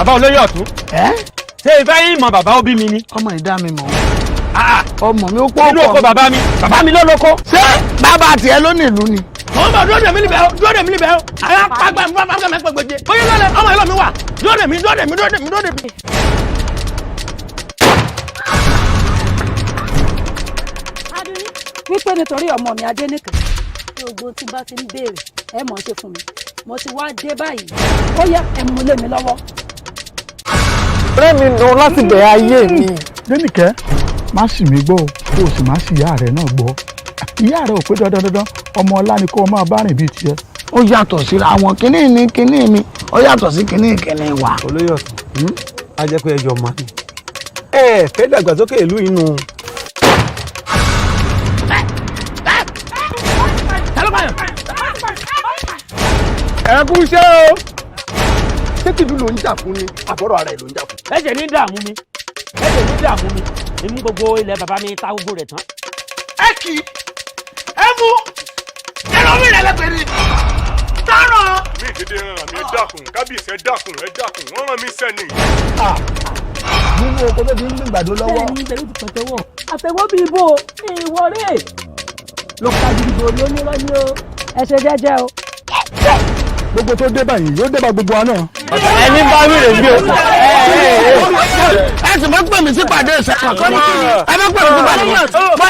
bàbá olóyè ọ̀tún. ṣé ìfẹ́ yín mọ bàbá òbí mi ni. ọmọ ìdá mi mọ̀ ọmọ mi ó pọ̀ inú oko bàbá mi ló lóko. ṣé bàbá tiẹ̀ ló ní ìlú ni. ọmọ dúró dè mí níbẹ̀ o dúró dè mí níbẹ̀ o àyà pàgbà mẹ́pẹ̀gbẹ̀jẹ. oyè lọ́lẹ̀ ọmọ ìlọ mi wà dúró dè mí. wípé nítorí ọmọ mi Adénìkàn tí gbogbo tí bá ti ń béèrè ẹ mọ̀ ṣe fún mi mo ti wá dé báyìí ó yẹ ẹ mú lé mi lọ́wọ́. ọ̀rẹ́ mi nù láti bẹ̀rẹ̀ ayé mi. Dénìkẹ́ má sì mí gbọ́ kó o sì má sì ìyá rẹ̀ náà gbọ́ ìyá rẹ̀ ò pé dandan ọmọ ọlá ni kó o máa bá rìn bíi tiẹ̀. ó yàtọ̀ síra àwọn kínní ní kínní mi ó yàtọ̀ sí kínní wa. olóyè ọ̀tún a jẹ́ pé ẹjọ́ máa ní. ẹ fẹ́ dàgbàsókè ìlú inú. ẹ kú iṣẹ́ o. ṣé kìlú ló ń jà fún ni àbọ̀rọ̀ ara ẹ̀ ló ń jà fún. ẹ̀jẹ̀ ní dààmú mi èmi gbogbo ilẹ̀ bàbá mi ta gbogbo rẹ̀ tán. ẹ kì í ẹ mú ẹ lọ mí ìrẹ̀lẹ̀ pẹ̀lú tọrọ. mi ìdílé ràn mí ẹ dákun kábíyèsí ẹ dákun wọ́n rán mi sẹ́ni. nínú oko tó ti ń gbàdó lọ́wọ́. bẹ́ẹ̀ni ìbẹ̀rù ti pẹ̀tẹ́wọ̀ àtẹ̀wọ́ bíi ibo ìwọ́rẹ́ ló ka gidigbo lónírọ́ ni o ẹ ṣe jẹ́jẹ́ o. gbogbo tó dé báyìí yóò dé bá gbogbo wa náà. ẹni bá mi rè bí o. ẹ sì máa ń pè mí sípàdé ìṣẹ̀kọ̀ kan ní ẹ máa ń pè mí sípàdé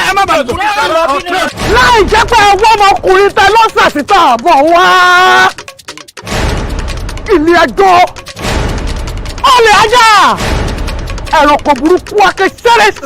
ẹ má bàa tó. láì jẹ́ pé ọwọ́ ọmọkùnrin tẹ lọ́sàsítà bọ̀ wá. ilé ẹjọ́ olè ajá ẹranko burúkú akẹ́ sẹ́rẹ̀.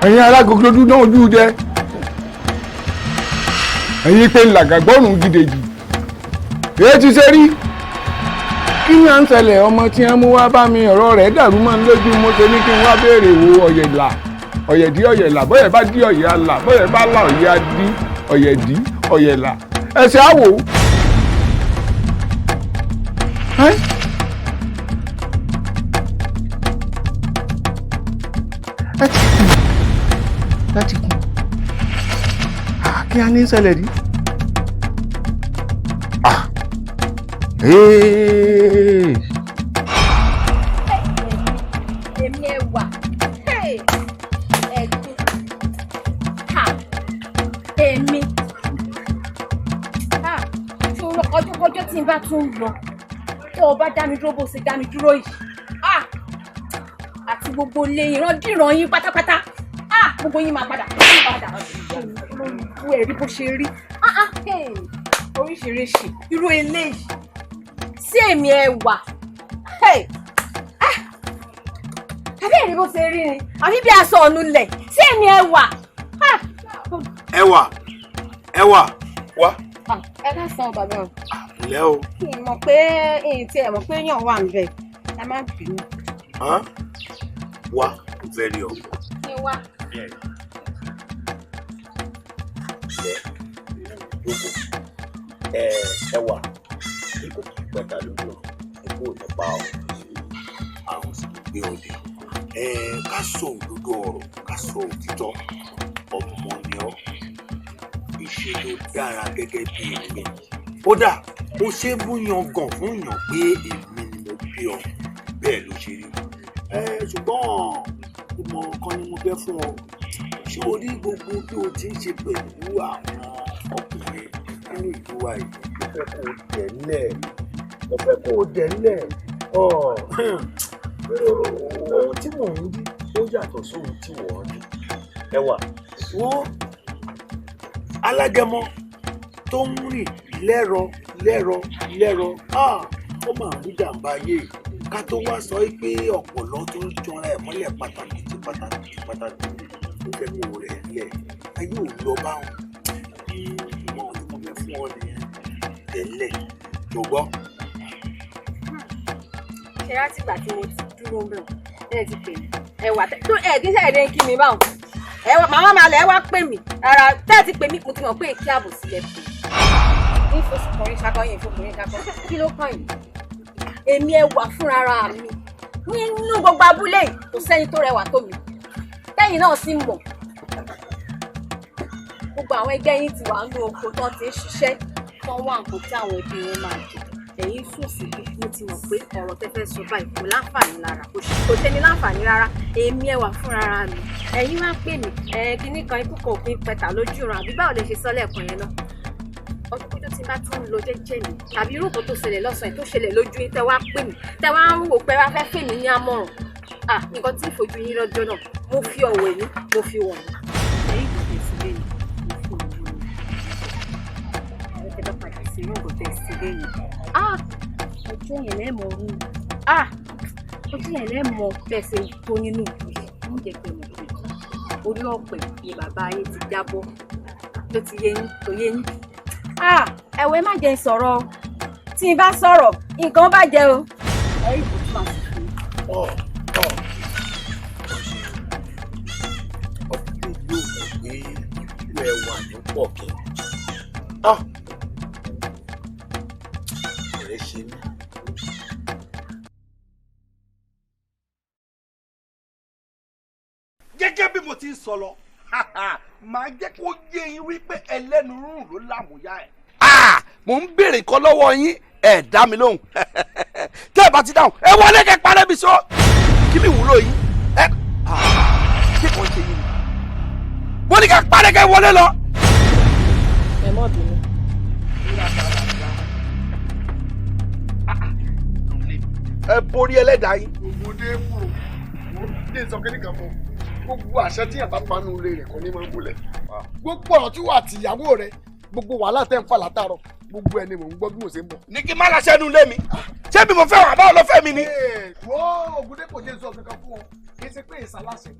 ẹ̀yin alágogo dúdú náà ojú jẹ ẹ̀yin pé làgàgbọ́nù gideji èyí ti ṣe rí kí ni à ń ṣẹlẹ̀ ọmọ tí wọ́n mú wá bá mi ọ̀rọ̀ rẹ̀ dàrú mọ́ lójú mo ṣe ní kí n wá béèrè wo ọ̀yẹ̀là ọ̀yẹ̀dí ọ̀yẹ̀là bọ́yẹ̀ bá dí ọ̀yẹ̀ àlà bọ́yẹ̀ bá là ọ̀yẹ̀ adí ọ̀yẹ̀dí ọ̀yẹ̀là ẹsẹ̀ àwò. ẹ ti kú kí a ní ṣẹlẹ̀ rí. èmi ẹwà ẹ̀gbin èmi ṣòro ọjọ́kọjọ́ tí n bá tún lọ tó o bá dá mi dúró bó ṣe dá mi dúró yìí àti gbogbo ilé ìrandíran yín pátápátá gbogbo yín máa padà olórí ẹ̀rí bó ṣe rí oríṣiríṣi irú eléyìí sí èmi ẹwà àbẹ́ẹ̀rí bó ṣe rí ni àbí bí aṣọ ọ̀nù lẹ̀ sí èmi ẹwà. ẹwà wá. ẹ ká san bàbá o. ilé o. kí n mọ̀ pé èyí tí ẹ mọ̀ pé yàn wà níbẹ̀ ẹ má bínú. wá very o. kí n wá. ẹwà ikú kì í pẹ́ta lójú ikú ò ní pa ọ́ àwọn sì lè gbé òde ká sọ òdodo ọ̀rọ̀ ká sọ òtítọ́ ọmọ ni ọ́ ìṣe ló dára gẹ́gẹ́ bí èmi kódà ó ṣe é mú yangàn fún yàn pé èmi ni mo bí ọ bẹ́ẹ̀ ló ṣe rí ṣùgbọ́n ìmọ̀ràn kan ni mo fẹ́ fún ọ ṣé o rí gbogbo bí o ti ń ṣe pẹ̀lú àwọn ọkùnrin nínú ìlú wa yìí mo fẹ́ kó o dẹ̀lẹ̀ ohun tí mò ń rí ó yàtọ̀ sóhun tí wọ́n rí ẹwà wọ́n alágẹmọ tó ń rìn lẹ́rọ ó máa ń rí jàǹbá ayé ká tó wá sọ pé ọ̀pọ̀lọ́ tó ń jọra ẹ̀ mọ́lẹ̀ pàtàkì ó fẹ́ kó o rẹ̀ lẹ̀ ayé ò lọ bá wọn ìmọ̀ tí mo fẹ́ fún ọ nìyẹn tẹ́lẹ̀ tó gbọ́. ṣe láti gbà tí mo ti dúró ń bẹ̀ ẹ ti pè mí ẹwà tó ẹ̀ẹ́dín sẹ́ẹ̀dẹ́ ń kí mi báwọn ẹwà màmá máa lẹ̀ ẹ wá pè mí rárá tẹ́ ẹ ti pè mí mo ti mọ̀ pé kí ààbò sílẹ̀ pè ní ìfọsùnkùnrin ṣàkọyìn ìfọkùnrin ṣàkọ kí ló kàn yìí èmi ẹwà fúnra mi nínú gbogbo abúlé kò sẹ́ni tó rẹwà tó mi tẹ́yìn náà sì mọ̀ gbogbo àwọn ẹgbẹ́ yín ti wà nínú oko tán ti ń ṣiṣẹ́ tán wà nǹkan tí àwọn ẹbí wọn máa jẹ ẹ̀yin sùn síbi mo ti mọ̀ pé ọ̀rọ̀ tẹ́ fẹ́ sọ báyìí kò láǹfààní lára kò ṣe ní láǹfààní rárá èmi ẹwà fúnra mi ẹ̀yin máa ń pè mí kinní kan ikú kan òfin pẹ̀tà lójú ìran àbí báwo lè ṣe sọ lẹ́ẹ̀kan yẹn náà ọdún kójú tí bá tún lọ jẹ́jẹ́ mi tàbí irú nǹkan tó ṣẹlẹ̀ lọ́sàn-án tó ṣẹlẹ̀ lójú yín tẹ́ wá pè mí tẹ́ wá ń wò pé wá fẹ́ pè mí ní àmọ̀ràn nǹkan tí ìfojú yín lọ́jọ́ náà mo fi ọ̀wọ̀ ẹ̀yìn mo fi wọ̀n ẹ̀yìn kò tẹ̀ sílé yìí mo fi ọ̀wọ̀ ẹ̀yìn ẹ̀rọ padà sí irú nǹkan tẹ̀ sílé yìí ọjọ́ yẹn lẹ́mọ̀ ọ̀run ọjọ́ yẹn lẹ́mọ̀ fẹsẹ̀ tó nínú ìlú yìí wọ́n jẹ́ pé mo pè orí ọ̀pẹ ni bàbá ayé ti jábọ́ ló ti yé yín tó yé yín ẹ̀wẹ̀ má jẹ́ sọ̀rọ̀ tí n bá sọ̀rọ̀ nǹkan bàjẹ́ o ẹ̀yìn kò tún máa sì fún mi. Ẹwà ní pọ̀ kí ẹ̀rẹ́ ṣe mí. gẹ́gẹ́ bí mo ti ń sọ lọ màá jẹ́ kó yé yín wípé ẹlẹ́nu rúrùn ló lámúyá ẹ̀. mò ń béèrè nǹkan lọ́wọ́ yín ẹ̀ dá mi lóhùn tẹ́ ẹ bá ti dáhùn ẹ wọlé kẹ́ parẹ́ mi sọ kí ni ìwúlò yín ẹ ṣé kàn ṣe yín ni mo ní ká parẹ́ kẹ́ wọlé lọ. ẹ mọ̀ bínú. ẹ borí ẹlẹ́dàá yín. gbogbo dé kúrò ní ìsọkẹ́ nìkan fún gbogbo àṣẹ tí yàrá bá nu ilé rẹ̀ kò ní máa ń múlẹ̀ gbogbo ọ̀rọ̀ tí wà àti ìyàwó rẹ̀ gbogbo wàhálà tẹ́ ń fà látàrọ̀ gbogbo ẹni mò ń gbọ́ bí mo ṣe ń bọ̀. ní kí n má láṣẹ nu lé mi ṣé bí mo fẹ́ wà báwo ló fẹ́ mi ni. wọ́n Ògúndépò jẹ́ sọ kankan fún ọ kì í ṣe pé ìsàlásẹ̀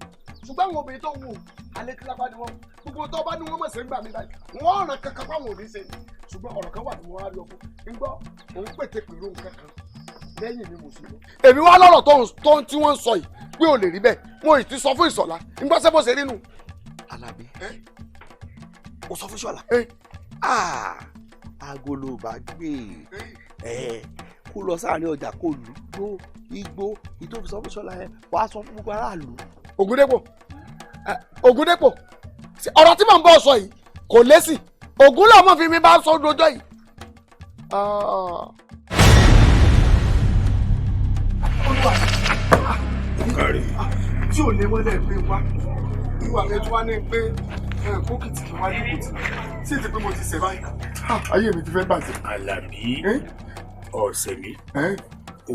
ṣùgbọ́n àwọn obìnrin tó wù alẹ́ tí lápá ni wọ́n gbogbo tó bá ní wọ́n mọ̀ sí ń gbà mí báyìí wọ́n ràn kankan fáwọn òní ṣe ṣùgbọ́n ọ̀rọ̀ kan wà tí mo wá rí ọkọ ń gbọ́ òun pètè pèrò nǹkan kan lẹ́yìn mi mo sì lọ. èmi wá lọ́rọ̀ tó tí wọ́n ń sọ yìí pé ò lè rí bẹ́ẹ̀ mo ì ti sọ fún Ìṣọ̀lá ń gbọ́ sẹ́ bó ṣe rí nu. Alábí o sọ fún Ìṣọ̀lá agolo bá gbé kó lọ sáàrin ọjà kó lù ló igbó ìtòfi sọ fún Ìṣọ̀lá yẹn wàá sọ fún gbogbo aráàlú. Ògúndépò ọ̀rọ̀ tí mò ń bọ̀ sọ yìí kò lésì ògún làwọn fi mi bá sọ dojọ́ yìí. tí ò lè wọlé pé wá ìwà mi tí wá ní pé kókìtì kí wá dìbò tí sí ti pé mo ti ṣe báyìí ayé mi ti fẹ́ bàjẹ́. Àlàbí ọ̀sẹ̀ mi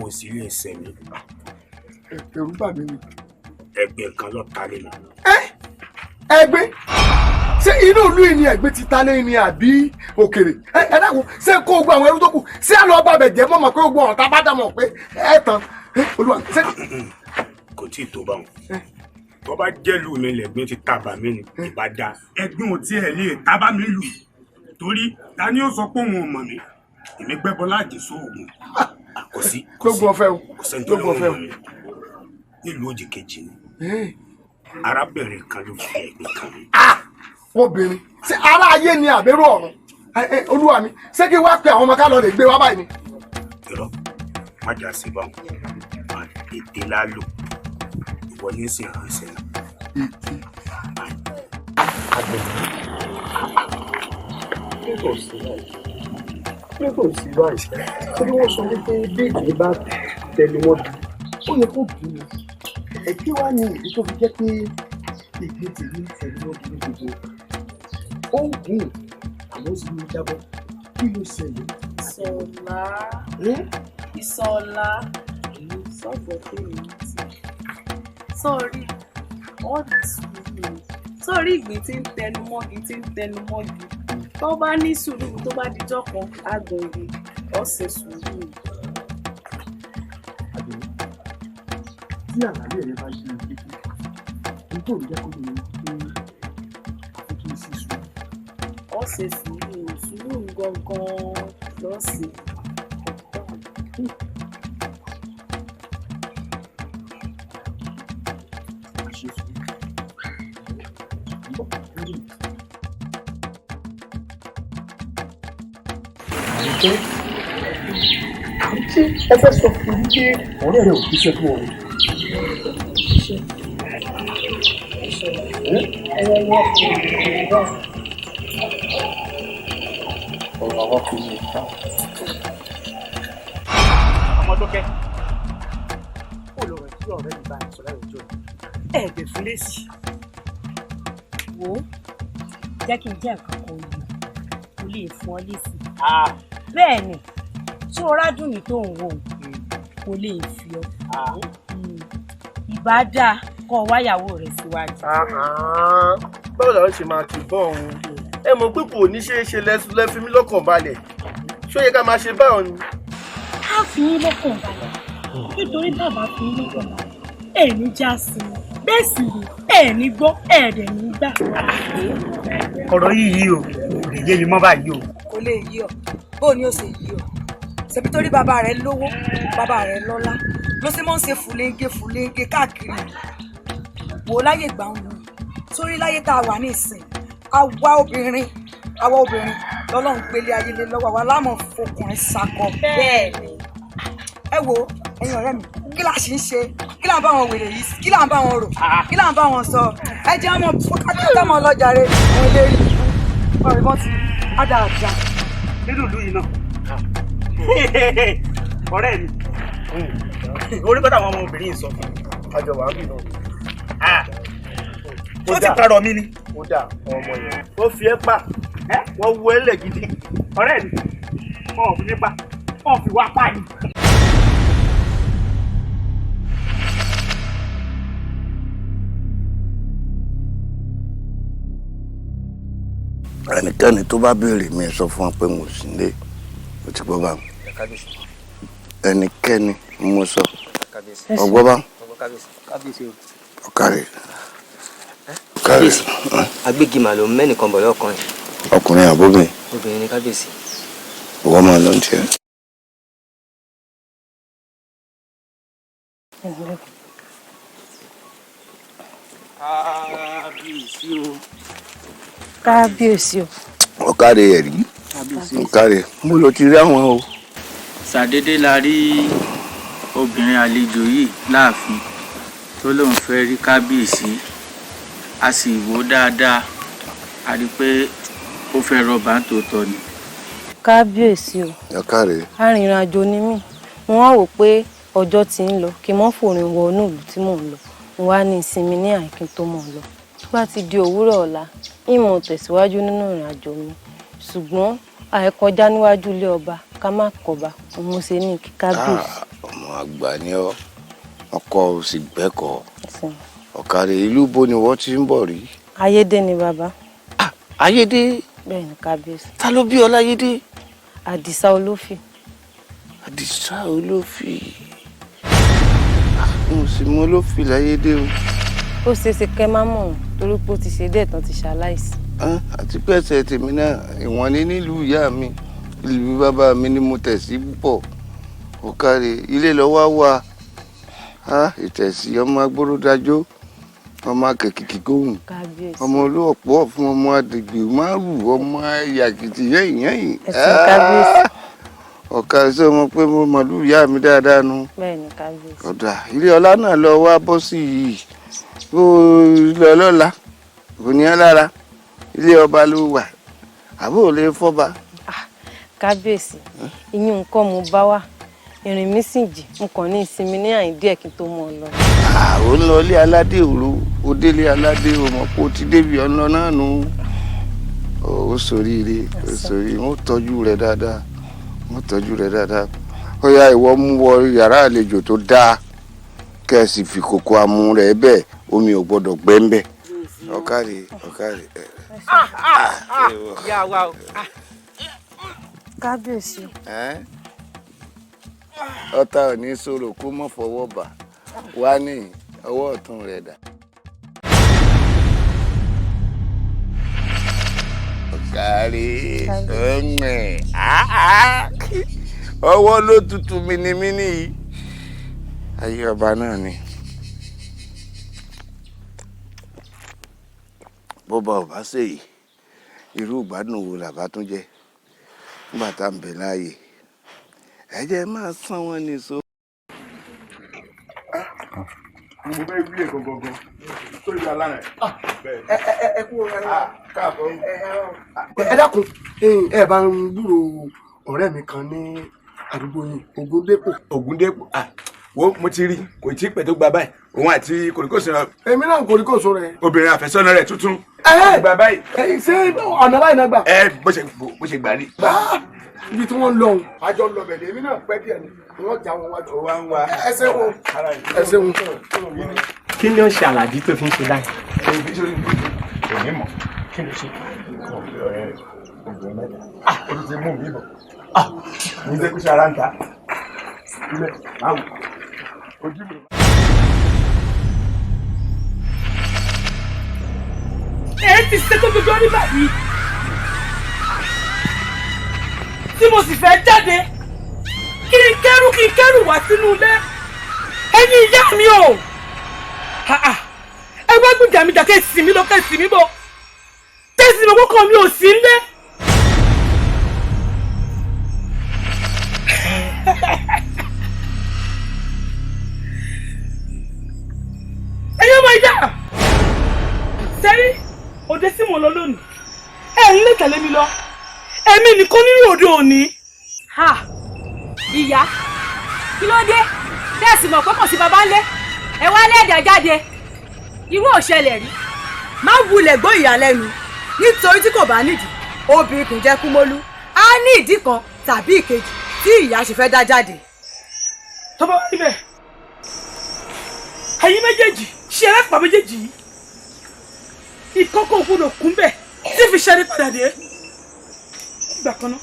ò sì lè ṣẹ̀ mí. ẹ̀rù bà mí ni. ẹgbẹ́ kan lọ ta lé mi. ẹgbẹ́ ṣé inú ìlú yìí ni ẹgbẹ́ ti ta lé ni àbí òkèrè ẹ dákun ṣé kó gbọ́ àwọn ẹrú tó kù ṣé àlọ́ ọba bẹ̀jẹ̀ mọ̀ pé gbọ́ ọ̀tá bá dà mọ̀ pé ẹ tán olúwa ṣé. kò tí ì tó bá wọn tó bá jẹ́lù mi lẹ́gbẹ́ ti tábà mí ni ìbá dá. ẹgbẹ́ ò tiẹ̀ lè tábà mí lù torí ta ni ó sọ pé òun ò mọ̀ mí èmi gbẹ́bọ láti sóògùn. kò sí gbogbo ọ̀fẹ́ o kò sẹ́ni tó lọ́wọ́ mi nílùú òdì kejì ni arábìnrin kan ló fi ẹ̀gbẹ́ kan mi. obìnrin ṣé ará ayé ni àbẹ̀rù ọ̀run olúwa mi ṣé kí wá pe àwọn ọmọ ká lọ lè gbé wá báyìí ni. irọ́ má jà sí báwọn ètè lálò ìwọ ní sí ìránṣẹ́ náà. lẹ́kọ̀ọ́ sí báyìí torí wọ́n sọ wípé béèkì bá tẹ̀lé wọn bí ó yẹ kó bí mi ẹ̀kí wá ní ìdí tó fi jẹ́ pé ìdí tèmi tẹ̀lé wọn bí gbogbo ó ń gùn àmọ́ sì ní jábọ́ kí ló ṣẹlẹ̀. Ìṣọ̀lá sọ̀bọ̀ pé mi ti sọ́ọ̀rí ọ̀dì sùúrù sọ́ọ̀rí ìgbín tí ń tẹnu mọ́gi tó bá ní sùúrù tó bá dijọ́ kan àgbọ̀nrín ọ̀sẹ̀ sùúrù. tí àlàyé rẹ bá ṣe ìdíje nítorí jẹ́ kó lè ní pé àfikún sí sùúrù. ọ̀sẹ̀ sùúrù gangan lọ́sẹ̀. Ṣé ẹ fẹ́ sọ fún mi pé ọ̀rẹ́ rẹ ò fi ṣe fún ọ? Ọ̀rọ̀ àwọn kò ní ìta. Ọmọ tó kẹ́ kó lọ rẹ̀ tí ọ̀rẹ́ mi bá ń sọ láyé ọjọ́ ẹ̀ẹ́dẹ̀ fún lẹ́sì. Wo jẹ́ kí n jẹ́ nǹkan kan yìí kò lè fún ọ lẹ́sì. Bẹ́ẹ̀ ni tí o rádùn ní tó ń wò kò lè fi ọ. Ìbá dáa kọ́ wáyàwó rẹ̀ síwájú. Báwo làwọn ṣe máa kì í bọ́ ọ̀hún? Ẹ mọ̀ pé kò ní ṣeé ṣe lẹ́fi mí lọ́kàn balẹ̀. Ṣé ó yẹ ká máa ṣe báwọn ni? Ká fi yín lọ́kàn balẹ̀ nítorí bàbá fi yín lọ́kàn balẹ̀. Ẹ̀ní já sí i bẹ́ẹ̀ sì rí ẹ̀ní gbọ́ ẹ̀ẹ́dẹ̀ ní gbà. Ọ̀rọ̀ yìí o kò lè yé mi mọ́ báyìí o. Kò lè yí ọ bóò ni ó ṣe yí ọ ṣebí torí bàbá rẹ lówó bàbá rẹ lọ́lá ló sì mọ́ ń ṣe fúlẹ́ńgé káàkiri wò láyé gbà ń wù sórí láyé tá a wà ní ìsìn àwa obìnrin lọ́lọ́run gbélé ayé lé lọ́wọ́ àwa láàmú fọkùnrin sakọ. Bẹ́ẹ̀ ni. Ẹ wo ẹ̀yin ọ̀rẹ́ mi kí là ń ṣe kí là ń bá wọn wèrè yìí kí là ń bá wọn rò kí là ń bá wọn sọ ẹ jẹ́ ọmọ fúkàtà mọ́ ọlọ́jà rẹ wọn lè rí ọ̀rẹ́ bọ́n ti á dáadáa. Nínú ìlú yìí náà ọ̀rẹ́ mi orí kọ́tà àwọn ọmọbìnrin sọ fún mi. Àjọ wà á bì náà. Ó ti parọ́ mi ni. Ó dà ọmọ yẹn. Ó fi ẹ́ pa. Wọ́n wú ẹ́ lẹ̀ gidi. Ọ̀rẹ́ mi wọn ò fi mí pa wọn ò fi wá pa ni. ẹnikẹ́ni tó bá béèrè mi sọ fún wa pé mo sì ń lé o ti gbọ́ bá mi ẹnikẹ́ni mo sọ ọgbọ́ bá ọkàrẹ̀ kábíyèsí agbégimà ló mẹ́nìkan bọ̀ lọ́kàn yìí. ọkùnrin àbóbìn. obìnrin ni kábíyèsí. ìwọ máa lọ ní tiẹ̀. kábíyèsí o. kábíyèsí o. ọ̀kadì ẹ̀rí ọ̀kadì mo lọ ti rí àwọn o. ṣàdédé la rí obìnrin àlejò yìí láàfin tó lóun fẹ́ rí kábíyèsí a sì wò dáadáa a rí i pé ó fẹ́ rọ̀bà tòótọ́ ni. kábíyèsí o. ọ̀kadì. arìnrìn-àjò ni mí mo wá wò pé ọjọ́ tí ń lọ kí n mọ́ fòrin wọ inú ìlú tí mò ń lọ mo wá ní ìsinmi ní àìkín tó mọ̀ lọ bá ti di òwúrọ̀ ọ̀la ìmọ̀ tẹ̀síwájú nínú ìrìn àjò mi ṣùgbọ́n àìkọjá níwájú ilé ọba ká má kọba mo ṣe ní kí kábíyèsí. ọmọ àgbà ni ọ ọkọ ò sì gbẹ́kọ̀ ọ̀kadì ìlú bo ni wọ́n ti ń bọ̀ rí. ayédè ni bàbá. ayédè. bẹ́ẹ̀ ni kábíyèsí. ta ló bí ọ láyédè. àdìsá olófì. àdìsá olófì. mo sì mọ olófì láyédè o. ó ṣeéṣe kẹ́ má mọ̀ torí pé ó ti ṣe dẹ́ẹ̀ tán ti ṣaláìsí. àti pé ẹsẹ̀ tèmi náà ìwọ̀n ni nílùú ìyá mi ìlú bàbá mi ni mo tẹ̀ sí púpọ̀ ọ̀kadì ilé lọ́wọ́ wà ìtẹ̀sí ọmọ agbóródájọ́ ọmọ akẹ́kìkì góhùn ọmọ olóòpọ̀ fún ọmọ àdìgbì márùn ọmọ ayàkìtì yẹ́yìn ọ̀kadì sọ ọmọ pé mo mọ̀lú ìyá mi dáadáa nu ọ̀dà ilé ọlá náà lọ wá bọ́ sí yìí bó ilé ọlọ́lá kò ní ẹ́ lára ilé ọba ló wà àbó lè fọ́ba. kábíyèsí ìyún nǹkan mo bá wà ìrìn mi sì jì mo kàn ní ìsinmi ní àyín díẹ̀ kí n tó mọ̀ ọ́ lọ. àwọn ń lọ ilé aládé òru ó délé aládé òmò kó ti débi ọ̀nà náà nù ó ṣoríire ó ṣoríire wọ́n tọ́jú rẹ̀ dáadáa wọ́n tọ́jú rẹ̀ dáadáa ó yá ìwọ mú wọ yàrá àlejò tó dáa kẹ́ ẹ sì fi kòkó amú rẹ̀ bẹ́ẹ̀ omi ò gbọ́dọ̀ gbẹ́ ń bẹ̀ ọ̀kadì ọ̀kadì. ìyá wa o. kábíyèsí. ọ̀tá ò ní sọ̀rọ̀ kó mọ̀ fọwọ́ bà wá ní ọwọ́ ọ̀tún rẹ̀ dà. ọ̀kadì ọwọ́ ló tutù mínímíní yìí ayé ọba náà ni. bọ́ba ò bá ṣèyí irú ìgbádùn wo làbá tún jẹ́ nígbà tá à ń bẹ láàyè ẹ jẹ́ máa san wọn ní so. mo bẹ wí ẹ̀kọ́ gangan tó yà lánàá. ẹ kú káàbọ̀. ẹ dákun ẹ bá ń gbúrò ọ̀rẹ́ mi kan ní àdúgbò yìí Ògúndépò. Ògúndépò wo mo ti rí kò tí ì pẹ́ tó gba báyìí òun àti kòríkòsùn rẹ. èmi náà kòríkòsùn rẹ. obìnrin àfẹ́sọ́nà rẹ̀ tuntun. gba báyìí. ṣé ọ̀nà báyìí náà gbà. bó ṣe gbà ní. ibi tí wọ́n ń lọ òun. àjọ ń lọ bẹ̀rẹ̀ èmi náà pẹ́ díẹ̀ ni wọ́n já wọn wájú. ó wá ń wá. ẹsẹ̀ wọn ẹsẹ̀ wọn. kí ni ó ṣe àlàjì tó fi ń ṣe láì. èmi mọ̀ kí ló ṣe. obìnrin mẹ́ta ó ti mú mi bọ̀ ní jẹ́ kó ṣe ara ń ta ilẹ̀ máa wù ojú mi. èyí ti ṣe tó gbogbo ní báyìí tí mo sì fẹ́ jáde kí n kẹ́rù wá sínú ilé ẹni ìyá mi o ẹ wá gbìjà mi jà kẹ́sì mi lọ kẹ́sì mi bọ̀ kẹ́sì mi kọ́kọ́ mi ò sí nílé. ẹyọ máa yá sẹ́rí òde tí mo lọ lónìí ẹ̀ ń lè tẹ̀lé mi lọ èmi nìkan nínú òde òní. ìyá kí ló dé tẹ́sí mọ̀ pé kò sí baba ńlé ẹ wá lẹ́ẹ̀dá jáde irú òṣẹlẹ̀ rí má wulẹ̀ gbọ́ ìyàlẹ́nu nítorí tí kò bá nídìí obìnrin kò jẹ́ kúmólú á ní ìdí kan tàbí ìkejì tí ìyá ṣe fẹ́ dá jáde. tó bá wá níbẹ̀ ẹ̀yin méjèèjì ṣe ẹlẹ́pàá méjèèjì yìí ìkọ́kọ́ ògbódò kún bẹ́ẹ̀ tí fi ṣẹ́ni padà dé ìgbà kan náà.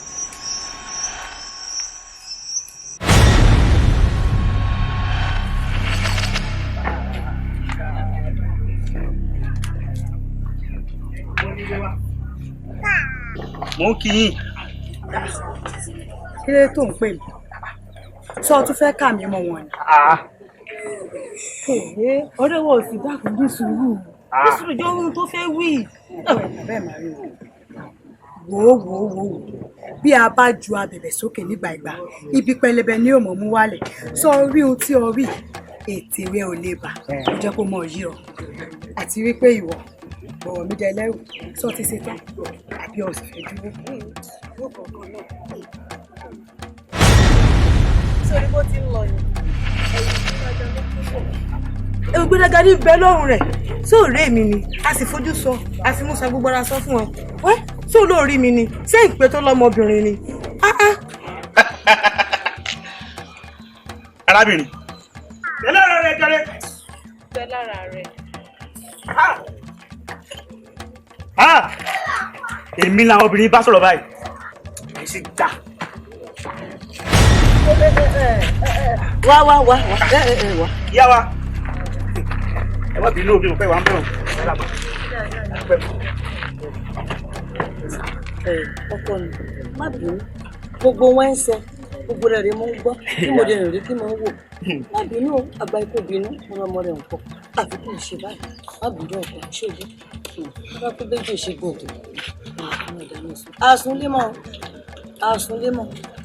mò ń kí yín. kí ló tó ń pè mí sọ tún fẹ́ kà mí mọ́ wọn ni. ọ̀rẹ́ wo sì dákun bí sùúrù jọ ohun tó fẹ́ wí. bẹ́ẹ̀ máa rí wò bí a bá ju abẹ̀bẹ̀ sókè nígbà ìgbà ibi pẹlẹbẹ ni yóò mọ̀ mú wálẹ̀ sọ orí ohun tí o rí ètè rẹ ò lè bà ó jẹ́ kó mọ̀ yí ọ àti wípé ìwọ ọ̀rọ̀ mi jẹ lẹ́rù sọ ti ṣe tán àbí ọ̀sẹ̀ fẹ́ dúró. sórí bó ti ń lọ yìí ẹ̀yìn tí wọ́n jọ ní púpọ̀. Ògbéraga ní bẹ lọ́rùn rẹ̀ sóòrè mi ni a sì fojú sọ a sì mú sa gbogbo ara sọ fún ẹ wẹ́ sóòlóòrí mi ni ṣé ìpè tó lọ́mọbìnrin ni. arábìnrin bẹ́ẹ̀ lára rẹ̀ jẹrẹ. bẹ́ẹ̀ lára rẹ̀. èmi làwọn obìnrin bá sọ̀rọ̀ báyìí ẹ sì gbà. wá ìyá wa ẹ má bínú òbí òpẹ́ wa ń bẹ̀rù. ọkọ mi má bínú gbogbo wọn ń sọ gbogbo rẹ̀ rí mo ń gbọ́ kí mo lè rìn rí kí mo ń wò má bínú àgbà ikú bínú ọmọ rẹ̀ ń pọ̀ àfi kò ṣe báyìí má bínú ọkọ ṣògo bá pé bẹ́ẹ̀ jẹ́ ìṣègùn òkè àsùnlémọ̀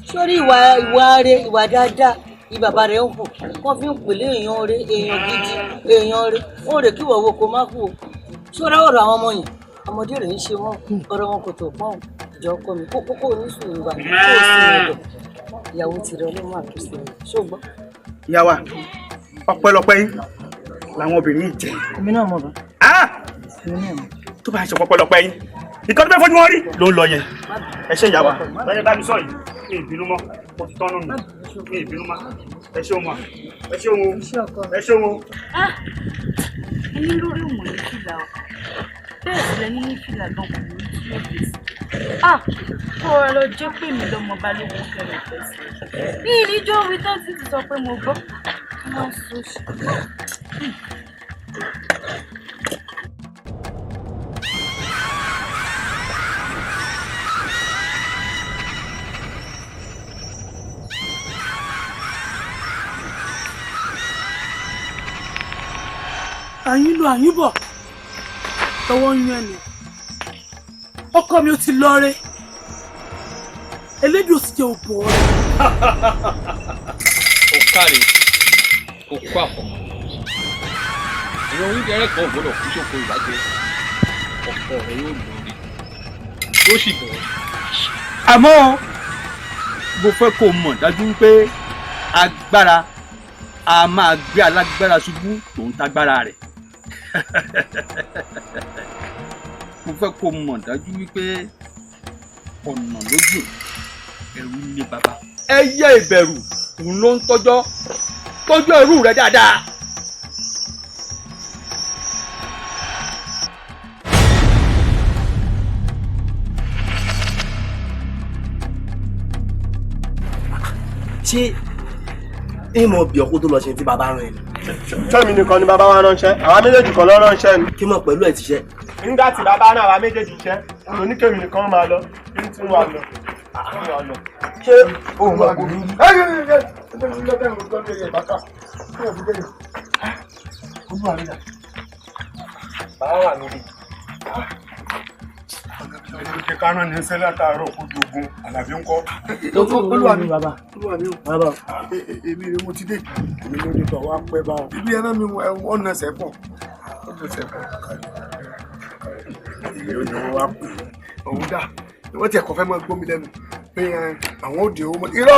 sórí ìwà rẹ̀ ìwà dáadáa ìbàbá rẹ̀ ń hù wọ́n fi ń pèlè èèyàn rẹ̀ èèyàn gidi èèyàn rẹ̀ wọ́n rè kí wọ́wọ́ kó má kú o sórí ọ̀rọ̀ àwọn ọmọ yẹn ọmọdé rẹ̀ ń ṣe wọ́n ọ̀rọ̀ wọn kò tó pọ́n ìjọ ọkọ mi kókó oníṣòwò ìgbà kó o sì rẹ̀ lọ ìyàwó tirẹ̀ ọlọ́run àkùsẹ̀ ṣùgbọ́n. ìyá wa ọpẹ́lọpẹ́ yín làwọn obìnrin yìí jẹ. èmi náà mọ̀ bá. tó bá ṣe ọpẹ́lọpẹ́ yín nǹkan tó fẹ́ fojú wọn rí ló ń lọ yẹn ẹ ṣe ìyá wa lọ́yẹ bá mi sọ yìí mi ìbínú mọ́ mo ti tọ́nù nù mi ìbínú mọ́ ẹ ṣe òun ẹ ṣe òun ẹ ṣe òun. ẹni lórí òmò ní fìlà ọ bẹ́ẹ̀ sì lẹni ní fìlà gan kò ní kí ẹ fèsì. kó o lọ jẹ́ pé mi lọ́mọ balógun kẹrẹ fèsì. ní ìníjọ́ orí tó ti sọ pé mo gbọ́ wọ́n sọ sí. àyín lọ àyín bọ̀ tọwọ́ ń yan ni ọkọ mi ò ti lọ rẹ elédùn sì jẹ́ òbò rẹ. ó káre ó kó àfọmọ ìwọ oúnjẹ rẹ kan ò gbọ́dọ̀ kú sóko ìbàjẹ́ ọkọ rẹ yóò lọ rí yóò sì bọ̀ ọ́. àmọ́ mo fẹ́ kó mọ̀ dájú pé agbára a máa gbé alágbára ṣubú tòun tágbára rẹ̀. mo fẹ́ kó mọ̀ dájú wípé ọ̀nà lójú ẹ̀rù ní bàbá. ẹyẹ ìbẹ̀rù òun ló ń tọ́jú ẹrú rẹ̀ dáadáa. ṣé ìmọ̀ bí ọkọ tó lọ ṣe tí bàbá rán ẹ ni. sẹ́mi nìkan ni bàbá wa ránṣẹ́ àwa méjèèjì kan lọ ránṣẹ́ ni. kí mọ̀ pẹ̀lú ẹ̀ ti ṣẹ́. nígbà tí bàbá náà àwa méjèèjì ṣẹ́ oníkèmí nìkan máa lọ kí n tún wà lọ. ṣé òun wà kò ní. bàbá wà níbi. Ṣé ká rán ní sẹ́lẹ̀ àtàárọ̀ kó dogun àlàbí ń kọ́? Olúwa mi bàbá. Olúwa mi bàbá. Èmi ni mo ti dé. Èmi ló dé tọ̀ wá pẹ́ bá ọ. Ibi ẹ̀rọ mi ọ̀nà ẹsẹ̀ pọ̀. Ọ̀nà ẹsẹ̀ pọ̀. Èmi ò ní wọ́n wá pè. Òun dà. Wọ́n ti ẹ̀kọ́ fẹ́ mọ́ gbómi lẹ́nu. Pé àwọn òde owó. Irọ́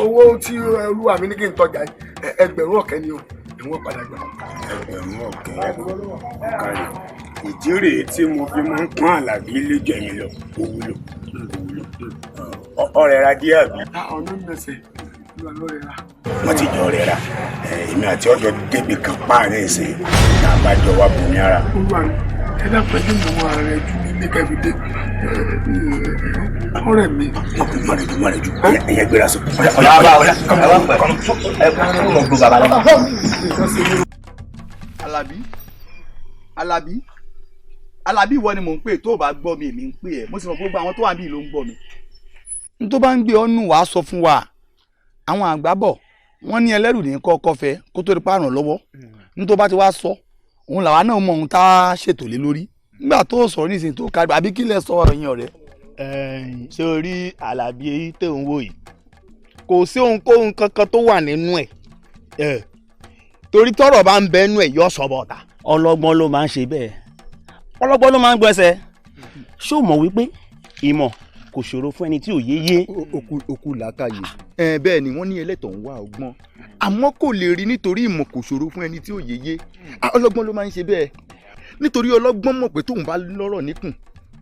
owó tí olúwa mi ní kí n tọ́jà ẹgbẹ̀rún ọ̀kẹ́ ni o. Ìwọ̀n padà gbà. Ẹgbẹ̀rún ọ̀kẹ́ ọ̀kárì. Ìdí rèé tí mo fi máa ń pọ́n Àlàbí lójú ẹ̀yìn lọ òwúlò ọ̀rẹ́ ra díẹ̀ àbí. ọ̀nà ìgbésẹ̀ ìwà ló rẹ̀ ra. wọ́n ti jọ rẹ̀ ra èmi àti ọjọ́ débi kan páàrin ìsìn tá a bá jọ wá bùnmi ara. olúwa mi ẹ dápẹ́ ní ìmọ̀ ara rẹ̀ ju ilé kẹfì dé ọ̀rẹ́ mi. mọ̀rẹ̀ ju ẹ̀yẹ gbéra sọ. Àlàbí Àlàbí Alábí ìwọ ni mò ń pè tó o bá gbọ́ mi èmi ń pè ẹ́ mo sì mọ̀ pé gbogbo àwọn tó wà níbí ló ń gbọ́ mi. n tó bá ń gbé ọ́nù wàá sọ fún wa àwọn àgbà bọ̀ wọ́n ní ẹlẹ́rù ní kọ́kọ́ fẹ́ kó tó rí pààrọ̀ lọ́wọ́ n tó bá ti wá sọ òun làwa náà mọ ohun tá a ṣètò lé lórí nígbà tó sọ̀rọ̀ nísìnyí tó kárí àbí kí lẹ sọ ọ̀rọ̀ yẹn ọ̀rẹ́. ṣé o rí Alábí èyí tó ń wò yìí kò sí ohunkóhun kankan tó wà nínú ẹ̀ torí tọ́rọ̀ bá ń bẹ nínú ẹ̀ yọ sọ bọ̀tà. ọlọ́gbọ́n ló máa ń ṣe bẹ́ẹ̀ ọlọ́gbọ́n ló máa ń gbẹ́sẹ̀ ṣé o mọ̀ wípé ìmọ̀ kò ṣòro fún ẹni tí ò yéye. òkú làákàyè bẹ́ẹ̀ ni wọ́n ní ẹlẹ́tọ̀ ń wá ọgbọ́n àmọ́ kò lè rí nítorí ìmọ̀ kò ṣòro fún ẹni tí ò yéye ọlọ́gbọ́n ló máa ń ṣe bẹ́ẹ̀ nítorí ọlọ́gbọ́n mọ̀ pé tóun bá lọ́rọ̀ níkùn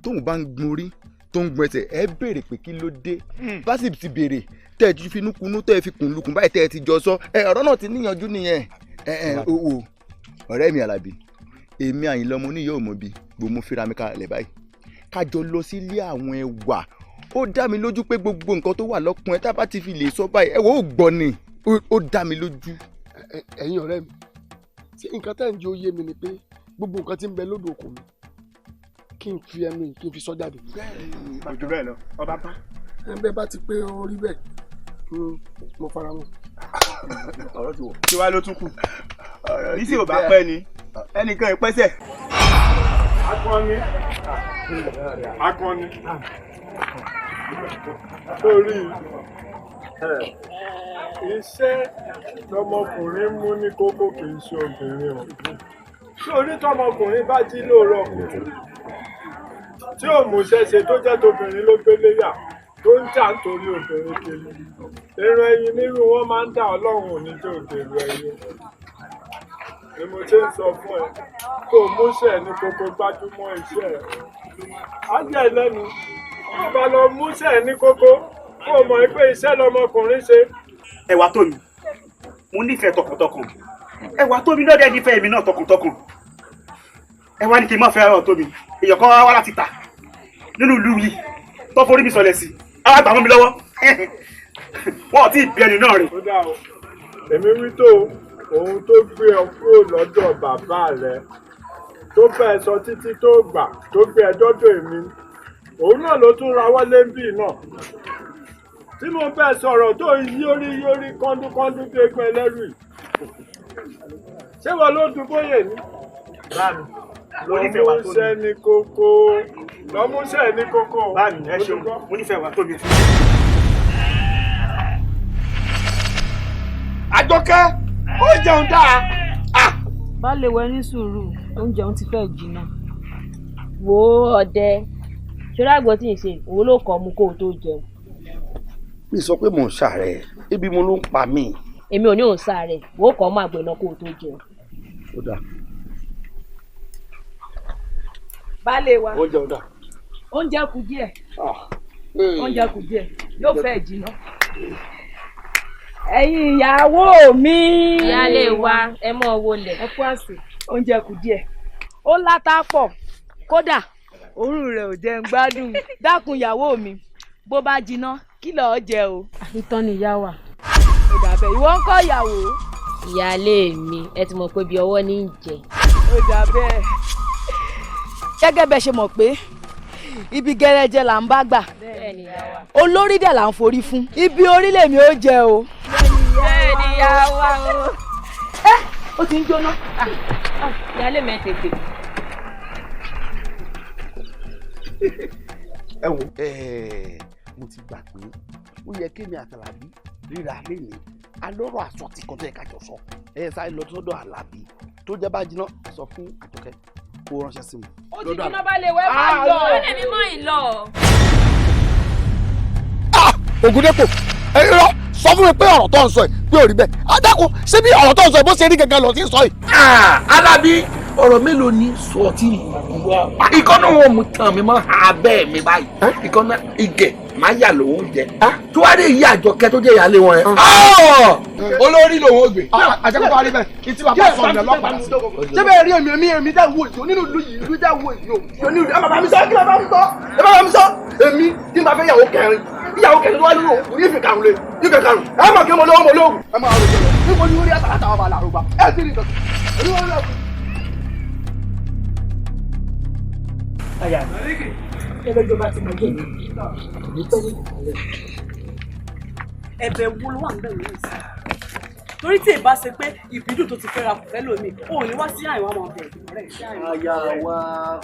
tóun bá ń gun orí tó ń gun ẹsẹ̀ ẹ béèrè pé kí ló dé bá sì ti béèrè tẹ́ ẹ ti finú kunú tẹ́ ẹ fi kùn lukùn báyìí tẹ́ ẹ ti jọ sọ ọ̀rọ̀ náà ti níyànjú nìyẹn ọ̀rẹ́ mi Alábí èmi Àyìnlá ọmọ oníyẹ òmòbi gbòmù fira mi kalẹ̀ báyìí kájọ lọ sílé àwọn ẹwà ó dá mi lójú pé gbogbo nǹkan tó wà lọ́kùn ẹ tá a bá ti fi lè sọ báyìí ẹwà ó gbọ́ ni ó dá mi lójú. ẹ̀yin ọ̀rẹ́ mi ṣé nǹkan tẹ́ ń jẹ́ oyé mi ni pé gbogbo nǹkan tí ń bẹ lódò òkun mi kí n fi ẹnu yìí kí n fi sọ jáde. ojú bẹ́ẹ̀ lọ ọba bá. ẹnbẹ́ bá ti pé orí bẹ́ẹ̀ mo fara mọ́. ọ̀rọ̀ ti wọ̀. kí wàá ló tún kù bí sì ò bá pẹ́ ni ẹnìkan ìpẹ́sẹ̀. akọni torí iṣẹ́ lọmọkùnrin mú ní kókó kì í ṣe obìnrin o sórí tọmọkùnrin bá jí lóòrọ̀ tí ò mú ṣẹṣe tó jẹ́ tóbìnrin ló gbélé yà tó ń jà nítorí obìnrin kiri èrò ẹyin nírú wọn máa ń dá Ọlọ́run òní tó dèrò ẹyin ni mo ṣe ń sọ fún ẹ kó o múṣẹ ní kókó gbájúmọ́ iṣẹ́ ẹ á jẹ́ lẹ́nu kó o bá lọ múṣẹ ní kókó kó o mọ̀ pé iṣẹ́ lọmọkùnrin ṣe. ẹwà tó mi mo nífẹ̀ẹ́ tọkàntọkàn ẹwà tó mi lọ́dẹ̀ nífẹ̀ẹ́ mi náà tọkàntọkàn ẹwà ní kí n má fẹ́ ọ̀rọ̀ tó mi èèyàn kan wá láti tà nínú ìlú yìí tó forí mi sọlẹ̀ sí àwọn àgbà mọ́ mi lọ́wọ́ wọn ò tí ì bí ẹni náà rè. ó dà o èmi wí tó ohun tó gbé ọ kúrò lọ́dọ̀ bàbá rẹ tó bẹ́ẹ̀ sọ títí tó gbà tó gbé ẹ dọ́dọ̀ èmi òun náà ló tún ra wọlé ń bì náà tí mo bẹ́ẹ̀ sọ̀rọ̀ tó yórí kọ́ńdúkọ́ńdú tó gbẹ lẹ́rù yìí ṣé wọn ló dùn bóyè ní. báàmì mo nífẹ̀ẹ́ wà tó mi. lọ́múṣẹ́ ní kókó lọ́múṣẹ́ ní kókó. báàmì ẹ ṣeun mo nífẹ̀ẹ́ wà tó mi. Àjọkẹ́ ó jẹun dáa. bá lè wẹ ní sùúrù oúnjẹ òun ti fẹ́ jìnnà. wo ọdẹ ṣọlá àgbọ̀ tí ì ṣe òun ló kọ́ mu kó o tó jẹun. mi sọ pé mò ń ṣàárẹ̀ ebi mo ló ń pa mí. èmi ò ní òun sáré wò ó kọ́ mọ́ àgbẹ̀ náà kó o tó jẹun. ó dáa. baálé wa oúnjẹ ó dáa. oúnjẹ kù díẹ̀ oúnjẹ kù díẹ̀ yóò fẹ́ jìnnà. ẹ̀yin ìyàwó mi. ìyáálé wa ẹ mọ̀ wọlé. ẹ kú àsè oúnjẹ kù díẹ̀ ó látà pọ̀ kódà òórùn rẹ̀ ò jẹ́ ń gbádùn. dákun ìyàwó mi bó bá jiná kí lọ́ọ́ jẹ o. ìtàn ni ìyá wa. ó dàbẹ̀ ìwọ ń kọ́ ìyàwó. ìyáálé mi ẹ ti mọ̀ pé bí ọwọ́ ní í jẹ. ó dàbẹ̀ gẹ́gẹ́ bẹ́ẹ̀ ṣe mọ̀ pé ibi gẹ́rẹ́jẹ là ń bá gbà olórí dẹ̀ là ń forí fún ibi orílẹ̀ mi ó jẹ o. bẹ́ẹ̀ ni ìyá wa o. ẹ ó ti ń jóná. ìyáálé mi ẹ tètè. ẹ wo mo ti gbà pé ó yẹ kémi àtàlàbí ríra lẹ́yìn alọ́rọ̀ àsọ tí kọjá ẹ̀ka jọ sọ sáré lọ sọ́dọ̀ Àlàbí tó jẹ́ bá jiná sọ fún Àjọkẹ́ kó ránṣẹ́ sí mi. ó ti jiná bá lè wẹ́ máa lọ. ó lè mi mọ́ ìlọ. Ògúndépò ẹ̀rọ sọ fún mi pé ọ̀rọ̀ tó ń sọ yìí pé ò rí bẹ́ẹ̀ adákun ṣé bí ọ̀rọ̀ tó ń sọ yìí bó ṣe rí gẹ́gẹ́ lọ sí sọ yìí. Àlàbí ọ̀rọ̀ mélòó ni sọ tí ìkànnì wọn mú tán mi mọ́ abẹ́ mi báyìí ìkànnì ìgẹ̀ máa yà lòun jẹ tó wá dé yí Àjọkẹ́ tó jẹ́ ìyáálé wọn yẹn. olórí lòun ò gbé. àjẹkùn wa rí bẹ́ẹ̀ kí tí bàbá sọ ọ̀nà lọ́pàá sí. ṣé bẹ́ẹ̀ rí èmi dá wo ìjọ nínú ìlú yìí ìlú dá wo ìjọ nínú ìlú ẹ bàbá mi sọ kí bàbá mi sọ ẹ bàbá mi sọ èmi tí n bá fẹ́ yàwó kẹrin ìyàwó kẹrin tó wá nínú òkú ní ìfẹ́ karùn lé ìfẹ́ karùn ẹ máa kí mo lọ́wọ́ mo lóògùn ẹ máa rò jẹ́ níbo ni orí àtàlátà wà bá làrúbá ẹ ti rí nǹkan àyà mi. ẹlẹ́jọ́ bá ti máa jẹ́ mi ní pẹ́ẹ́lí ìkàlẹ̀. ẹ̀bẹ̀ wo ló wà ń bẹ̀rù ní ìsìn torí tí ìbá ṣe pé ìbídùn tó ti fẹ́ra kò fẹ́ lómi ò ní wá sí àìwá máa bẹ̀rẹ̀ rẹ̀ sí àìwá. àyà wa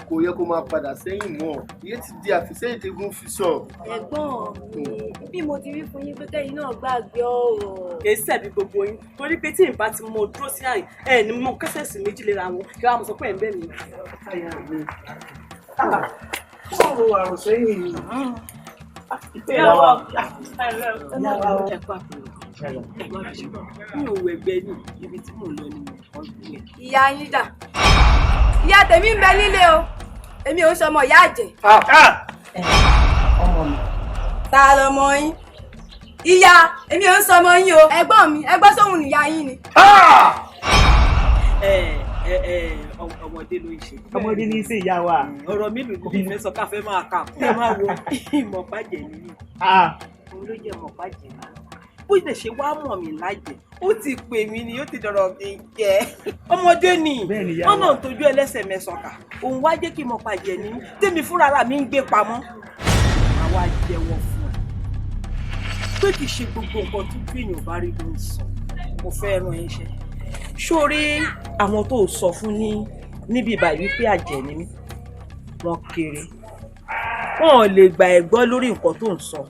kò yẹ kó máa padà sẹ́yìn mọ́ iye ti di àfisẹ́yìn tẹ́gùn fi sọ. ẹ̀gbọ́n mi bí mo ti rí fún yín pé kẹ́yìn náà gbàgbé ọ̀rọ̀. kì í ṣẹ̀bi gbogbo yín torí pé tí ìbá ti mọ dúró sí àyìn ẹ̀ ní mọ kẹ́sẹ̀sì méjì léra wọn kí wàá mọ̀ sọ pé ẹ̀ ń bẹ̀ mí. àyà mi ọ̀rọ̀ àròsẹ́yìn mi. ìyàwó mi ò wẹ̀gbẹ́ ní ibi tí mò ń lọ ni mo kọ́ gbé. ìyá yín dà ìyá tèmi ń bẹ nílé o èmi ò ń sọmọ ìyá àjẹ́. ọmọ mi. ta lọmọ yín ìyá èmi ò ń sọmọ yín o ẹ̀gbọ́n mi ẹgbẹ́ sóhun nìyá yín ni. ọmọdé ló ń ṣe. ọmọdé ní í ṣe ìyá wa. ọ̀rọ̀ mi lù ní ìfẹ́ sọ ká fẹ́ máa kà kó ẹ máa wo ìmọ̀ bàjẹ́ nìyí. òun ló jẹ́ ìmọ̀ bàjẹ́ náà bó ṣe ṣe wá mọ̀ mí lájẹ̀ ó ti pè mí ni ó ti dọ̀rọ̀ mi jẹ́ ọmọdé ni wọn náà tójú ẹlẹ́sẹ̀ mẹ́sàn-án òun wá jẹ́ kí mo pàjẹ́ ní tèmi fúnra mi ń gbé pamọ́ àwa jẹ́wọ́ fún ẹ pé kì í ṣe gbogbo nǹkan tó bí èèyàn bá rí ló ń sọ mo fẹ́ ràn ẹ́ ṣe sórí àwọn tó sọ fún níbi ìbàyí pé àjẹ́ ni mí wọ́n kéré wọn ò lè gbà ẹ́ gbọ́ lórí nǹkan tó ń sọ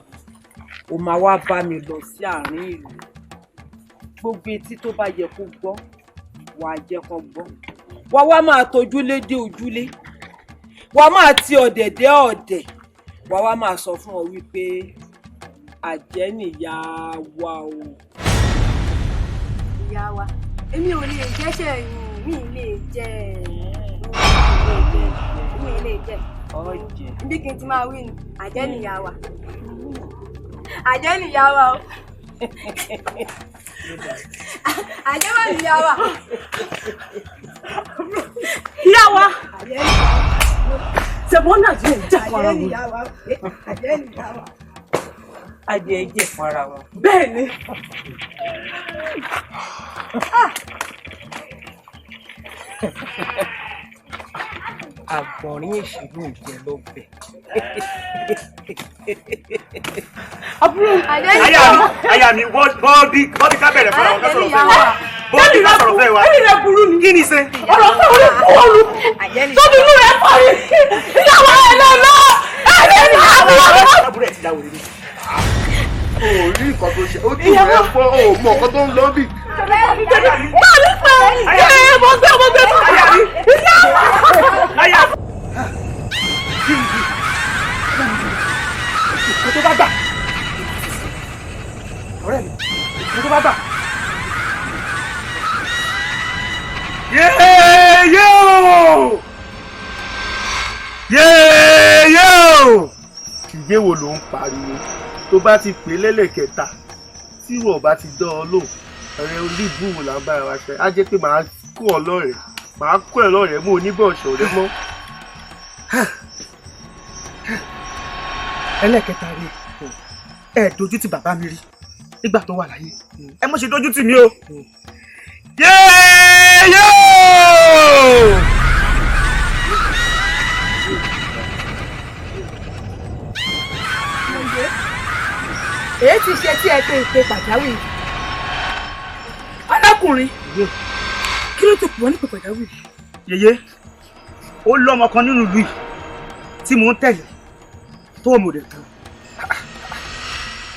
ó máa wá bá mi lọ sí àárín ìlú gbogbo etí tó bá yẹ kó gbọ́ wà á jẹ́ kó gbọ́ wà wá máa tojúlé dé ojúlé wà á máa ti ọ̀dẹ̀ dé ọ̀dẹ̀ wà wá máa sọ fún ọ wípé àjẹ́ nìyá wa o. ìyá wa èmi ò lè jẹ́ṣẹ̀ mi lè jẹ́ mi lè jẹ́ bí kí n ti máa wí ni àjẹ́ nìyá wa àjẹ́ nìyá wa o àjẹ́ wà nìyá wa ìyá wa ṣẹ̀bọ́n náà jẹ́ ìjà fara wọn àjẹ́ nìyá wa adìẹ jẹ́ fara wọn bẹ́ẹ̀ ni. àgbọ̀nrín ìṣèlú ìjẹ lọ́bẹ̀. àyà mi bọ́ọ̀dì ká bẹ̀rẹ̀ fún àwọn kásọ̀rọ̀ fẹ́ wa bọ́ọ̀dì ká sọ̀rọ̀ fẹ́ wa. ẹni rẹ burú ni. kí ni ṣe. ọ̀rọ̀ fún orí kú ooru tóbi inú rẹ fọ́ mi ìyàwó ẹ̀ lọ lọ ẹ̀rẹ́ ni àwọn àbúrò ẹ̀ ti dáwọ́ lé o rí nǹkan tó ṣe ojú rẹ fọ́ o mọ nǹkan tó ń lọ bí. máa ní pẹ́ mo gbé mọ́. ìkó tó bá gbà ọ̀rẹ́ mi ìkó tó bá gbà. yéèyó ìgbé wo ló ń pariwo tó bá ti pè lẹ́lẹ̀kẹta tí wọ́n bá ti dán ọ lò ọ̀rẹ́ olíbùwò là ń bára wa ṣe á jẹ́ pé màá kó ọ lọ́rẹ̀ẹ́ màá kó ẹ lọ́rẹ̀ẹ́ mú oníbọ̀ọ̀ṣọ̀ rẹ mọ́. ẹlẹ́kẹta rí ẹ dojú ti bàbá mi rí nígbà tó wà láyé ẹ mọ̀ ṣe dojú tì mí o. yéèyó. èyí ti ṣe tí ẹ pé ìpè pàjáwìrì. alákùnrin kí ló tó pọ̀ wọ́n nípe pàjáwìrì. yèyé ó lọ́mọ kan nínú ìlú yìí tí mò ń tẹ̀lé tó ọmọ rẹ̀ tán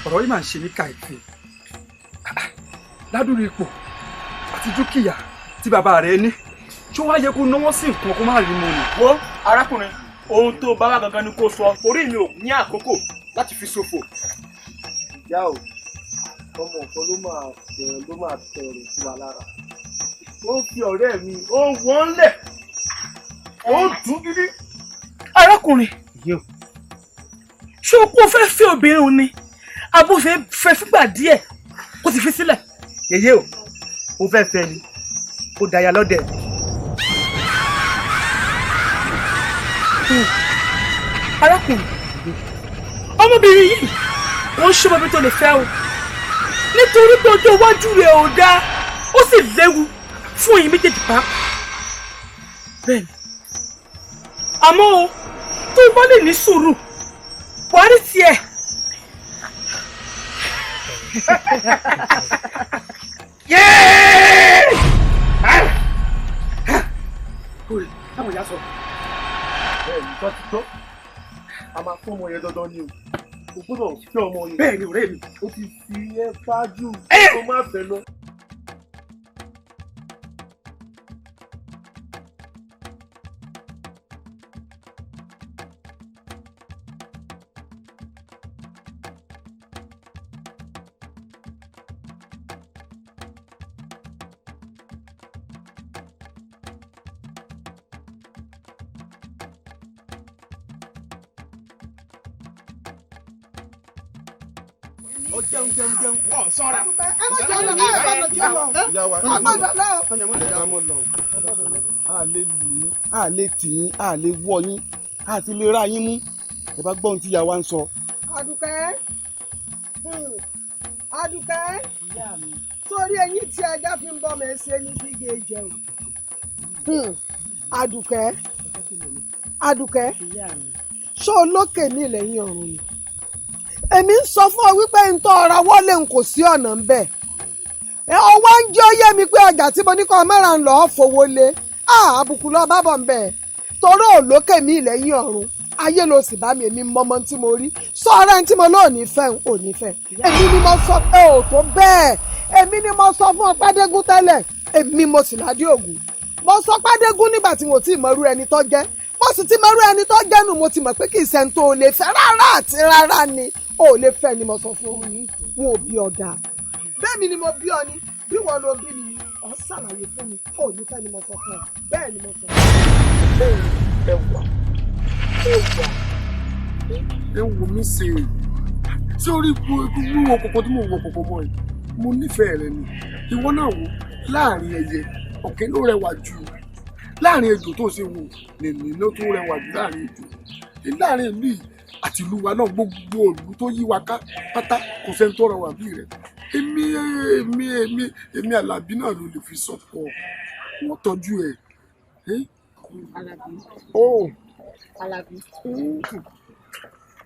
ọ̀rọ̀ yìí máa ń ṣe ní kàìfì ládùúgbò ipò àti dúkìá tí bàbá rẹ̀ ní tí ó wá yẹ kó náwó sí nǹkan kó má rí mu nì. wo arákùnrin ohun tó bá wà gangan ni kó sọ orí mi ò ní àkókò láti fi ṣòfò. ìyá o ọmọ nǹkan ló máa tẹ̀rẹ̀ sí wa lára ó fi ọ̀rẹ́ mi ó wọ́n lẹ̀ ó dùn gidi. arákùnrin ṣé o kò fẹ́ fi obìnrin òun ni abó fẹ́ fígbà díẹ̀ kó sì fi sílẹ̀. yèyé o ó fẹ́ fẹ́ ni ó daya lọ́dẹ̀. arákùnrin ọmọbìnrin yìí wọ́n ṣe ọmọbìnrin tó lè fẹ́ o nítorí pé ọjọ́ iwájú rẹ̀ ò dáa ó sì léwu fún ẹ̀yin méjèèjì pàápàá bẹ́ẹ̀ ni àmọ́ o tó bá lè ní sùúrù buhari tiẹ̀. táwọn ìyá sọ bẹ́ẹ̀ ni tó ti tọ́ a máa fún ọmọ yẹn dandan ni o gbọ́dọ̀ fẹ́ ọmọ yẹn. bẹ́ẹ̀ ni ọ̀rẹ́ mi ó ti fi ẹ fájú kó má fẹ́ lọ. jẹun sọ́ra. ẹ má jẹun lọ ẹ má lọ jẹun lọ. ìyá wa ẹ má lọ lọ. ìyá mọ̀ lọ. a lè lù ú a lè tì í a lè wọ yín a sì lè ra yín mú ẹ bá gbọ́ ohun tí ìyá wa ń sọ. Àdùkẹ́ Àdùkẹ́ sórí eyín tí ajá fi ń bọ́ mi ṣe ní gígé jẹun. Àdùkẹ́ Àdùkẹ́ ṣó olókè ní lẹ́yìn ọ̀run ni èmi ń sọ fún ọ wípé ń tọ́ ọ̀rọ̀ wọlé n kò sí ọ̀nà ń bẹ̀ ọwọ́ ń jẹ́ oyé mi pé ọjà tí mo ní kọ́ mẹ́ra ń lọ́ọ́ fowó lé àbùkù lọ́ọ́ bábọ̀ ń bẹ̀ torí olókè ní lẹ́yìn ọ̀run ayé ló sì bá mi èmi mọ́mọ́ tí mo rí sọ ọ̀rẹ́ tí mo lóò ní fẹ́ ò ní fẹ́ èmi ni mo sọ pé ò tó bẹ́ẹ̀ èmi ni mo sọ fún ọ Pádégún tẹ́lẹ̀ èmi mo sì ládé ògùn mo sọ Pádégún nígbà tí mo ti mọ̀rú ẹni tó jẹ́ mo sì ti mọ̀rú ẹni tó jẹ́ nù mo ti mọ̀ pé kì í ṣe ń tó o lè fẹ́ rárá àti rárá ni o ò lè fẹ́ ni mo sọ fún un wọn ò bí ọ dáa bẹ́ẹ̀ mi ni mo bí ọ ni bí wọn ló bí mi ọ ṣàlàyé fún mi o ò ní fẹ́ ni mo sọ fún ọ bẹ́ẹ̀ ni mo sọ. ẹwà mi ṣe ṣé orí wíwo kòkó tí mo wọ kòkó bọ̀ yìí mo nífẹ̀ẹ́ rẹ ni ìwọ náà wò láàrin ẹyẹ ọ̀kẹ́ ló rẹwà jù láàrin ejò tó ṣe wò lèmi ló tún rẹwà jù láàrin ejò láàrin ìlú yìí àti ìlú wa náà gbogbo òlù tó yí wa ká pátá kò sẹ́ni tó rẹwà bí rẹ èmi Àlàbí náà ló lè fi sọ̀pọ̀ wọ́n tọ́jú ẹ̀. Àlàbí. ó Àlàbí.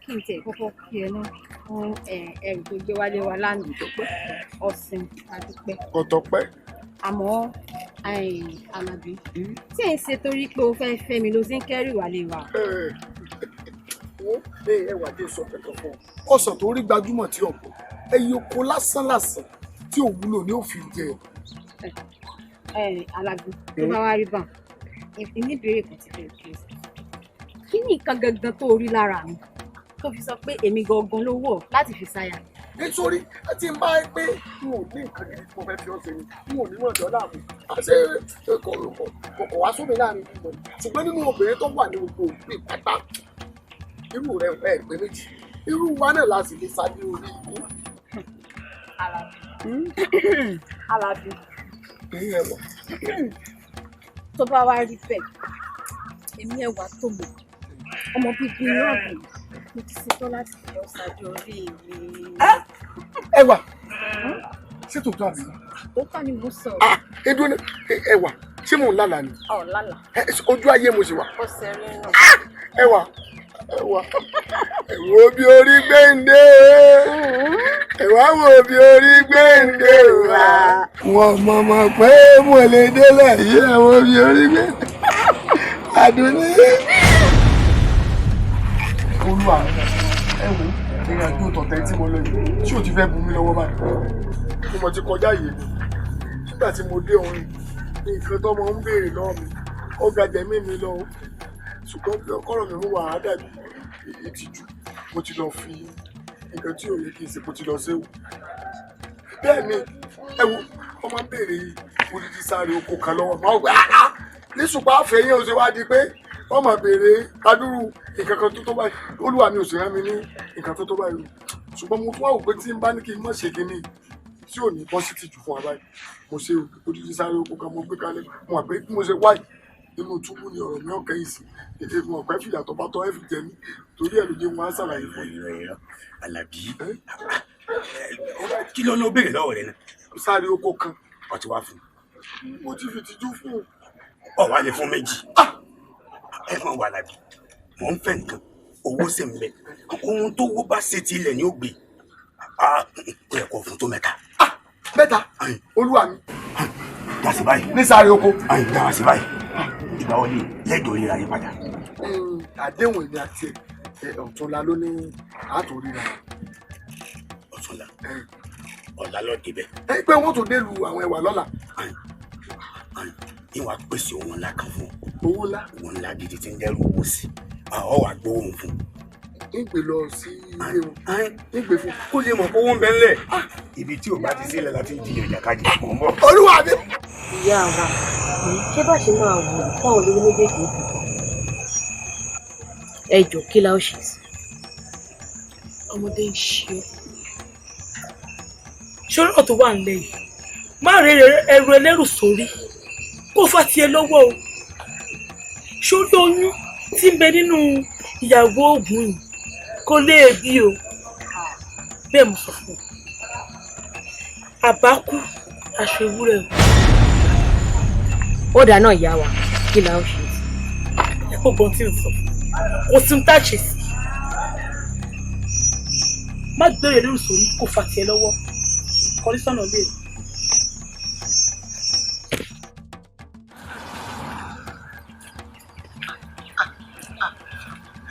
Kí n tẹ̀ kọ́kọ́ kí ẹ náà fún ẹrù tó gbé wálé wa lánàá tó pé ọ̀sìn àdúpẹ́. kọ̀tọ̀pẹ́. Àmọ́ Àlàbí tí ẹ ṣe torí pé o fẹ́ fẹ́ mi ló ti ń kẹ́rù wálé wa. ẹwà dé sọ pẹ̀tọ̀ fún ọ ọsàn tó rí gbajúmọ̀ tí ọ̀pọ̀ ẹyẹ oko lásán tí ò wúlò ni ó fi jẹ. Àlàbí tó bá wá rí bàn ìníbèrè kan ti fẹ́ kí kí ni nǹkan gangan tó rí lára mi tó fi sọ pé èmi gangan ló wọ̀ láti fi ṣáyà. nítorí tí n bá rí pé n ò ní nǹkan gidi tí mo fẹ́ fi ọ́ ṣe ni n ò ní mọ̀ ọ̀dọ́ láàmú àṣé kò wá sómi láàrin ìgbìmọ̀ ṣùgbọ́n nínú obìnrin tó wà ní gbogbo òpin pátá irú rẹ̀ ẹ̀ pé méjì irú wa náà la sì lè ṣáájú orí ìlú. Àlàbí ẹwà tó bá wá rí bẹ́ẹ̀ èmi ẹwà tó mọ̀ ọmọ bíbí inú àgbẹ̀ mo ti ṣetán láti fi ọ ṣáájú orí mi. ẹwà ṣé tòótọ́ àbí. tó tọ́ ni mo sọ. edu ni ẹwà ṣé mò ń lálàá ni. ọ̀ lálàá. ojú ayé mo sì wà. ọ̀sẹ̀ rẹ̀ náà. ẹwà ẹwà wo bí orí gbẹ̀ǹdé ẹwà wo bí orí gbẹ̀ǹdé wa. wọn mọ̀ pé mo lè délẹ̀ yìí ẹ wo bí orí gbẹ̀ǹdé Àdùnní. olúwa ẹ wo ìrìn àjò tọ̀tẹ̀ tí mo lọ yìí tí o ti fẹ́ bu mi lọ́wọ́ báyìí mo ti kọjá yìí nígbà tí mo dé òun nǹkan tó mọ ń béèrè lọ́wọ́ mi ó ga jẹ̀mí mi lọ ṣùgbọ́n kọ́rọ̀ mi mú wà á dàbí ìtìjú mo ti lọ fi nǹkan tí ò yẹ kí n ṣe mo ti lọ séwu bẹ́ẹ̀ ni ẹ wo ọmọ ń béèrè odidi sáré oko kan lọ́wọ́ máa wẹ̀ ní ṣùgbọ́n àfẹ́yìn ò ṣe wá di pé wọ́n máa béèrè adúrú nǹkan kan tó tó báyìí olúwa mi ò sì rán mi ní nǹkan tó tó báyìí ṣùgbọ́n mo tún wá wò pé tí n bá ní kí n má ṣe kíní tí ò ní pọ́sítì jù fún wa báyìí mo ṣe odidi sáré oko kan mo gbé kalẹ̀ mo àgbẹ̀ bí mo ṣe wáyìí nínú túbú ni ọ̀rọ̀ mi ò kẹ́yìn sí èdè ìgbìmọ̀ ọ̀pẹ́ fìyà tó bá tọ́ ẹ̀ fi jẹ mí torí ẹ̀ ló dé wọn á ṣàlàyé fún mi. Àlàbí kí ló ló béèrè lọ́wọ́ rẹ náà. sáré oko kan. ó ti wá fún. mo ti fi tìjú fún un. ọ wá lè fún méjì. ẹ mọ̀ wà Àlàbí mò ń fẹ́ nǹkan owó sì ń bẹ ohun tó wó bá ṣe ti ilẹ̀ ni ó gbé ó yẹ kó fún tó mẹ́ta. mẹ́ta olúwa mi. dasi báyìí. ní sáré oko. dáwà sí báyìí ìgbà wọlé lẹ́jọ́ ríra yí padà. àdéhùn èmi àti ọ̀túnla ló ní àtòríra. ọ̀túnla ọ̀la lọ débẹ̀. pé wọ́n tó dé lu àwọn ẹwà lọ́la. ìwà pèsè owó ńlá kan fún owó ńlá. owó ńlá gidi tí ń dẹ́rù owó sí ọ wà gbówó fún. ìgbè lọ sí ilé wọn ìgbè fún. kó lè mọ̀ owó ń bẹ ńlẹ̀ ibi tí ò bá ti sílẹ̀ láti jiyàn ìjàkadì mọ̀ ń bọ̀. olúwa mi. ìyá wa ṣé bá ṣe máa wò ó fáwọn olórí méjèèjì ó fi kàn ẹ jọ kí la ó ṣe sí. ọmọdé ń ṣe ṣọ́rọ̀ tó wà nílẹ̀ yìí má rẹ ẹrù ẹlẹ́rù sórí kó fà tiẹ̀ lọ́wọ́ o ṣórí oyún tí ń bẹ nínú ìyàwó ògùn yìí kó lè bí o bẹ́ẹ̀ mo sọ fún ọ àbákú aṣọ ewúrẹ́ o. ó dáná ìyá wa kí la ó ṣe sí. ẹ kó gbọ́n tí n sọ kò sí ń tàṣe sí má gbére lórí sórí kó fà tiẹ̀ lọ́wọ́ kọrí sọ́nà lé.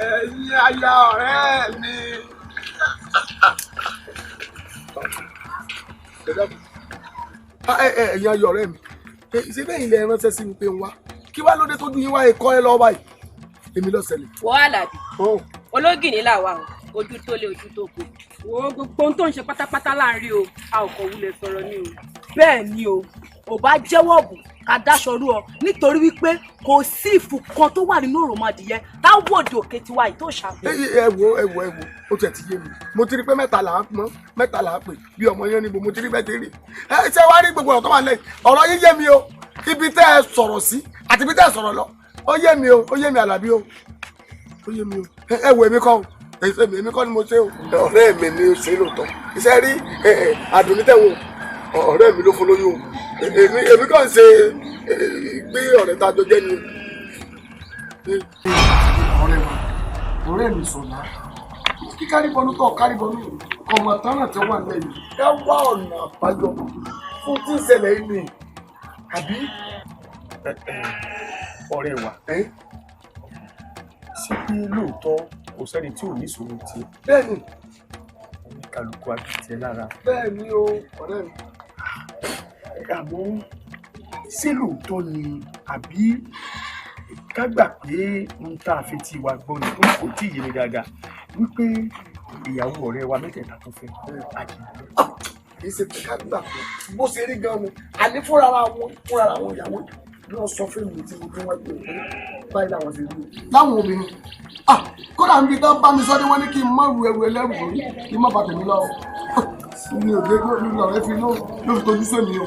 ẹ̀yin aya ọ̀rẹ́ mi. ẹ̀yin aya ọ̀rẹ́ mi ṣé bẹ́ẹ̀ ilẹ̀ ránṣẹ́ sí mi pé ń wá kí wá lóde tójú yín wá ẹ̀kọ́ ẹ lọ́wọ́ báyìí èmi ló ṣẹlẹ̀. wọ́n àlàbí ológìní làwa o ojú tó lé ojú tó kù wo gbogbo ohun tó ń ṣe pátápátá láàrin o a ò kọ wulẹ̀ sọ̀rọ̀ ni o. bẹ́ẹ̀ ni o ò bá jẹ́wọ́ bù ká dáṣọ rú ọ nítorí wípé kò sí ìfun kan tó wà nínú òròmọdìyẹ táwọn òde òkè tiwa yìí tó ṣàfihàn. ẹ wo ó tiẹ̀ ti yé mi mo ti rí pé mẹ́ta là á pè bí ọmọ yẹn níbo mo ti rí bẹ́ẹ̀ ti rí ẹ ṣé wàá rí gbogbo ọ̀rọ̀ tó wà lẹ́yìn ọ̀rọ̀ yín yé mi o ibi tẹ́ ẹ sọ̀rọ̀ sí àti ibi tẹ́ ẹ sọ̀rọ̀ lọ ó yé mi o ó yé mi Àlàbí o ó yé mi o ẹ wo èmi kọ́ o èmi kọ́ ni mo ṣe o ọ̀rẹ́ mi ni ó ṣe lóòótọ́ iṣẹ́ rí Àdùnní tẹ̀wọ̀ ọ̀rẹ́ mi ló fún lóyún o èmi kàn ṣe gbé ọ̀rẹ́ tá a jọ jẹ́ ni ọ̀rẹ́ mi Ṣọlá kí kárìbọnú tó kárìbọnú ọmọ tánà tó wà lẹ́yìn ẹ wá ọ̀nà àbáyọ fún tí ń ṣẹlẹ̀ yìí ni àbí. ọ̀rẹ́ wa sí pé lóòótọ́ kò sẹ́ni tí ò ní ìṣòro tí. bẹ́ẹ̀ni. oníkálukú àti lára. bẹ́ẹ̀ni o ọ̀rẹ́ mi. àmọ́ ṣé lóòótọ́ ni àbí ká gbà pé ń tá a fi ti wà gbọ́ ni ó kò tí ì yé mi dáadáa wípé ìyàwó ọ̀rẹ́ wa mẹ́tẹ̀ẹ̀ta tó fẹ́ àjẹmọ́. kì í ṣe pé ká gbà pé bó ṣe rí gan-an àní fúnra wọn ìyàwó ni wọ́n sọ fún mi tí mo tún wá gbé òkú báyìí làwọn ṣe rí. láwọn obìnrin kódà níbi tó bá mi sọ ni wọ́n ní kí n má ru ẹrù ẹlẹ́rù rí kí n má bàtẹ̀ mi lọ mi ò dé mi lọ rẹ fi ló fi tojú sí mi o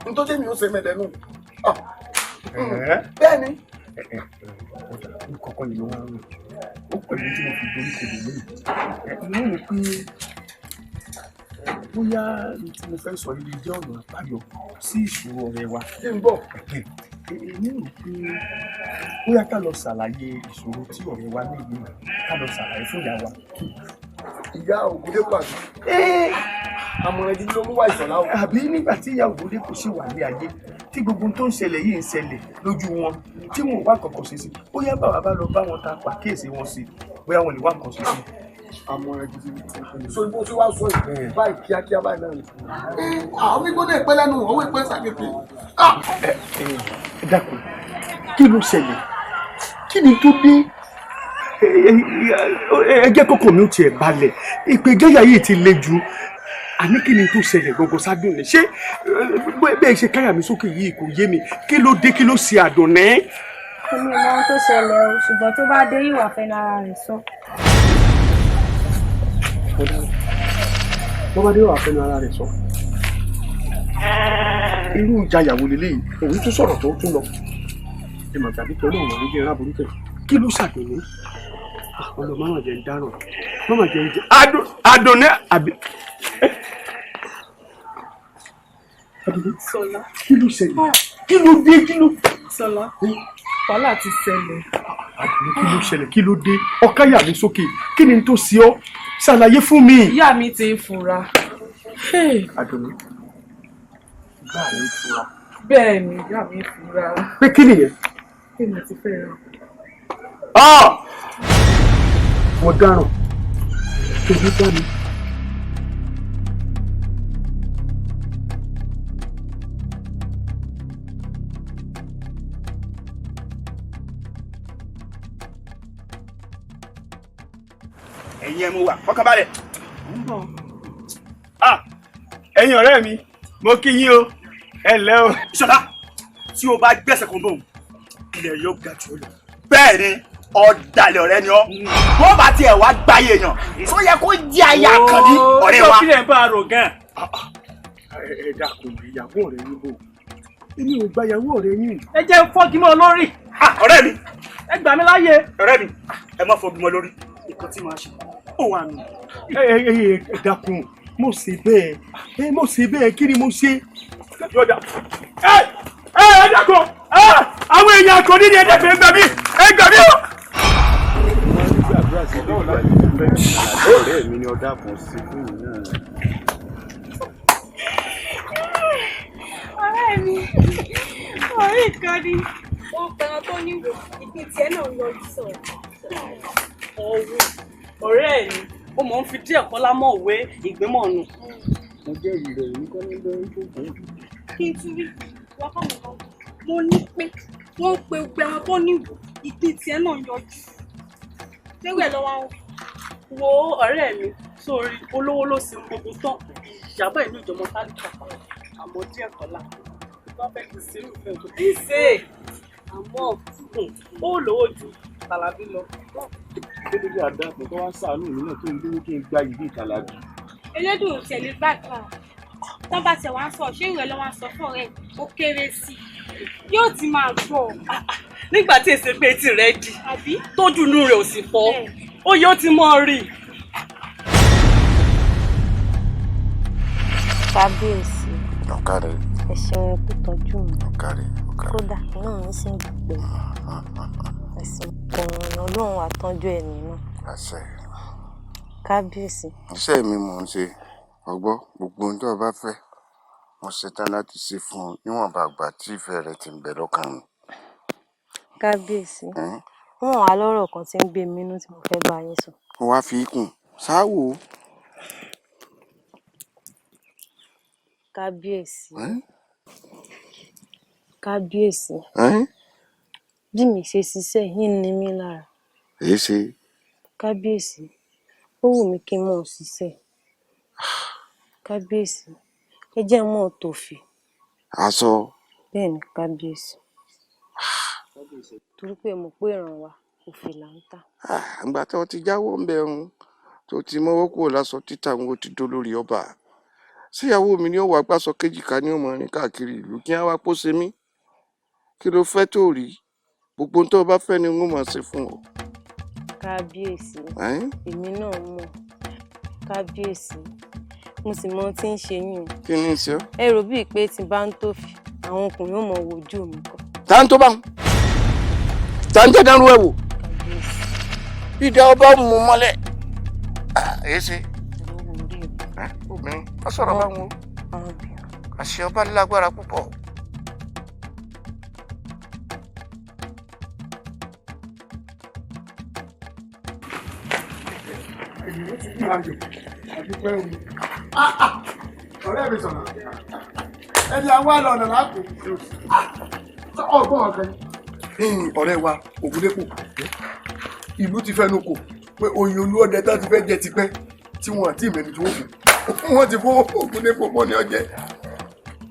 nítorí mi ò ṣe mẹ́lẹ̀ nù. bẹ́ẹ̀ ni. kọ́kọ́ ni wọ́n ń rò ó pẹ̀lú tí mo fi dorí kodò lónìí inú mi pé bóyá ní tí mo fẹ́ sọ yìí jẹ́ ọ̀nà àbáyọ sí ìṣòro ọ̀rẹ́ wa. ṣé ń bọ̀. èmi rò pé bóyá ká lọ ṣàlàyé ìṣòro tí ọ̀rẹ́ wa ní ìlú ká lọ ṣàlàyé fún ìyá wa. ìyá Ògúndé pàṣẹ. àmọ̀ràn ìdílé ló mú wá Ìṣọ̀lá o. àbí nígbà tí ìyá Ògúndé kò sí wà ní ayé tí gbogbo tó ń ṣẹlẹ̀ yìí ń ṣẹlẹ̀ lójú wọn tí wọn ò wá kankan ṣe sí bóyá bàbá bá lọ bá wọn ta pàkíyèsí wọn sí bóyá wọn lè wá nǹkan ṣe sí. àmọ̀ràn ìdílé so bó ṣe wá sọ yìí báyìí kíákíá báyìí náà ni. àwọn gbígbóná ìpẹ́ lẹ́nu òun ìpẹ́ sàkété. ẹ dákun kí ló ṣẹlẹ̀ kí ni tó dé ẹ jẹ́ kókó mi ó tiẹ̀ balẹ̀ ìpèjọ́yà yìí ti le jù àní kí ni tó ṣẹlẹ̀ gbogbo sádùn ni ṣé bẹ́ẹ̀ ṣe káyà mi sókè yìí kò yé mi kí ló dé kí ló ṣe Àdùnní. èmi ò mọ ohun tó ṣẹlẹ̀ o ṣùgbọ́n tó bá dé ìwà fẹ́nu ara rẹ̀ sọ. tó bá dé ìwà fẹ́nu ara rẹ̀ sọ. irú ìjayàwó lélẹ́yìí òun tún sọ̀rọ̀ tó tún lọ. ẹ mà gbàgbé pẹ̀lú òun ní bí ẹran burúkú kí ló ṣàdùnní. ọlọ máma jẹ ń dáràn máma jẹ ń jẹ Àdùnní àbí. Ṣọlá. kí ló ṣẹlẹ̀ kí ló dé kí ló. Ṣọlá wàhálà ti ṣẹlẹ̀ Àdùnní kí ló ṣẹlẹ̀ kí ló dé ọ̀káyà mi sókè kí ni tó ṣe ọ́ ṣàlàyé fún mi. Ìyá mi ti ń fura. Àdùnní ìyá mi ń fura. Bẹ́ẹ̀ ni ìyá mi ń fura. Pé kí nìyẹn? Kí ni ti fẹ́ ràn? Mo dáràn torí dá mi. ẹ̀yin ẹ̀ mo wà fọkànbalẹ̀. ẹ̀yin ọ̀rẹ́ mi mo kí yín o ẹ ǹlẹ́ o. Ìṣọ̀lá tí o bá gbẹ̀sẹ̀ kan bóun ilẹ̀ yóò ga jù ú lọ. bẹ́ẹ̀ ni ọ̀dàlẹ̀ ọ̀rẹ́ ni ọ́ wọ́n bá tiẹ̀ wá gbáyé èèyàn tó yẹ kó jẹ́ aya kan ní ọ̀rẹ́ wa. ó kílẹ̀ bá a rò gan. Ẹ dákun ìyàwó rẹ yín bò èmi ò gba ìyàwó rẹ yín. Ẹ jẹ́ fọ́gi mọ́ lórí. ọ̀rẹ́ mi ẹ gbà mí láyè. ọ̀rẹ́ mi ẹ má fọ́gi mọ́ lórí nǹkan tí màá ṣe ó wà nù. Ẹ dákun mo ṣe bẹ́ẹ̀ mo ṣe bẹ́ẹ̀ kí ni mo ṣe. Ẹ dákun àwọn èèyàn kò ní ní ẹ̀dẹ́gbẹ̀ ẹ gbà mí o. ọ̀rẹ́ mi ni ọ̀dà kan sí fún mi náà. ọ̀rẹ́ mi ọ̀rẹ́ ìkànnì wọn pẹ̀lú tó níwò ìpín tiẹ̀ náà yọjú sọ̀rọ̀. ọ̀rẹ́ ẹ̀ ni ó mọ̀ ń fi díẹ̀ kọ́lá mọ́ òwe ìgbémọ̀ nù. mo jẹ́ ìrẹ̀ yìí kọ́ ní bẹ́ẹ̀ tó kù. kí n tún rí wọn kọ́ mi kan mo ní pé wọ́n pe gbẹ̀rún tó níwò ìpín tiẹ̀ náà yọjú. léwẹ̀ lọ́wọ́ wọn. wo ọ̀rẹ́ mi sórí olówó ló sin gbogbo tán ìyàbọ̀ ìlú ìjọmọ tálíkà àmọ́ díẹ̀ kọ́lá wọ́n fẹ́ kí sírù fẹ́ tó kí ṣe àmọ́ ó lówó ju Tàlàbí lọ. Dédé àdàpọ̀ tó wá ṣàánú mi náà tó ń dúró kí n gba ìdí Tàlàbí. elédùn tẹ̀lé bàtà tó bá tẹ̀ wá ń sọ ṣé ìwé ló wá ń sọ fún ọ̀rẹ́ ó kéré sí i yóò ti máa gbọ́. nígbà tí èsè pé etí rẹ̀ di tójú inú rẹ̀ ò sì fọ́ ó yóò ti mọ́ rí. Kábíyèsí ọ̀kàrẹ̀ ẹ ṣeun kú tọ́jú mi ọ̀kàrẹ̀ kódà inú mi sì ń gbẹ ẹ̀sìn ọ̀ràn ọlọ́run àtọ́jú ẹ̀ nínú. àṣẹ. Kábíyèsí. iṣẹ́ mi mò ń ṣe ọgbọ́ gbogbo ohun tó o bá fẹ́ mo ṣetán láti ṣe fún ọ níwọ̀nba àgbà tí ìfẹ́ rẹ ti ń bẹ lọ́kàn mi. Kábíyèsí wọn wà lọ́rọ̀ kan tí ń gbé mi inú tí mo fẹ́ bá yín sọ. ó wá fi kùn ṣáwò. Kábíyèsí. Kábíyèsí. bí mi ṣe ṣiṣẹ́ yín ní mí lára. èé ṣe. Kábíyèsí ó wù mí kí n mọ̀ ṣiṣẹ́. Kábíyèsí ẹ jẹ́ mọ́ tòfì. aṣọ. bẹ́ẹ̀ ni kábíyèsí. torí pé mo pé ìràn wa òfì là ń tà. àgbà tó ti jáwọ́ ń bẹ̀ ń tó ti mọ́wọ́ kúrò lásọ títà ń wo ti dó lórí ọba síyàwó mi ni ó wàá gbàsọ kejì ká ní ọmọ rìn káàkiri ìlú kí á wá pósẹ mí kí ló fẹ́ tó rí gbogbo ohun tó bá fẹ́ ni wọ́n máa ṣe fún ọ. Kábíyèsí èmi náà mọ̀ kábíyèsí mo sì mọ tí ń ṣe yín. kí ni í ṣe ọ. ẹ rò bíi pé tí bá ń tòfì àwọn ọkùnrin ò mọ wojú mi kọ. tá ń tó bá ń tá ń jẹ́ dánrú ẹ̀ wò ìdá ọba mú mọ́lẹ̀ èyí ṣe obìnrin wọ́n sọ̀rọ̀ báwọn àṣẹ ọba lágbára púpọ̀. ọ̀rẹ́ mi sọ̀rọ̀ ẹni àwọn àlọ́ ọ̀nà láàpù ọgbọ́n ọ̀kan ọ̀rẹ́ wa Ògúndépò ìlú ti fẹ́nu kò pé oyè olúọdẹ tá ti fẹ́ jẹ tipẹ́ tí wọ́n àti ìmẹ́ni tí wọ́n fún wọ́n ti fún Ògúndépò mọ́ ní ọjẹ́.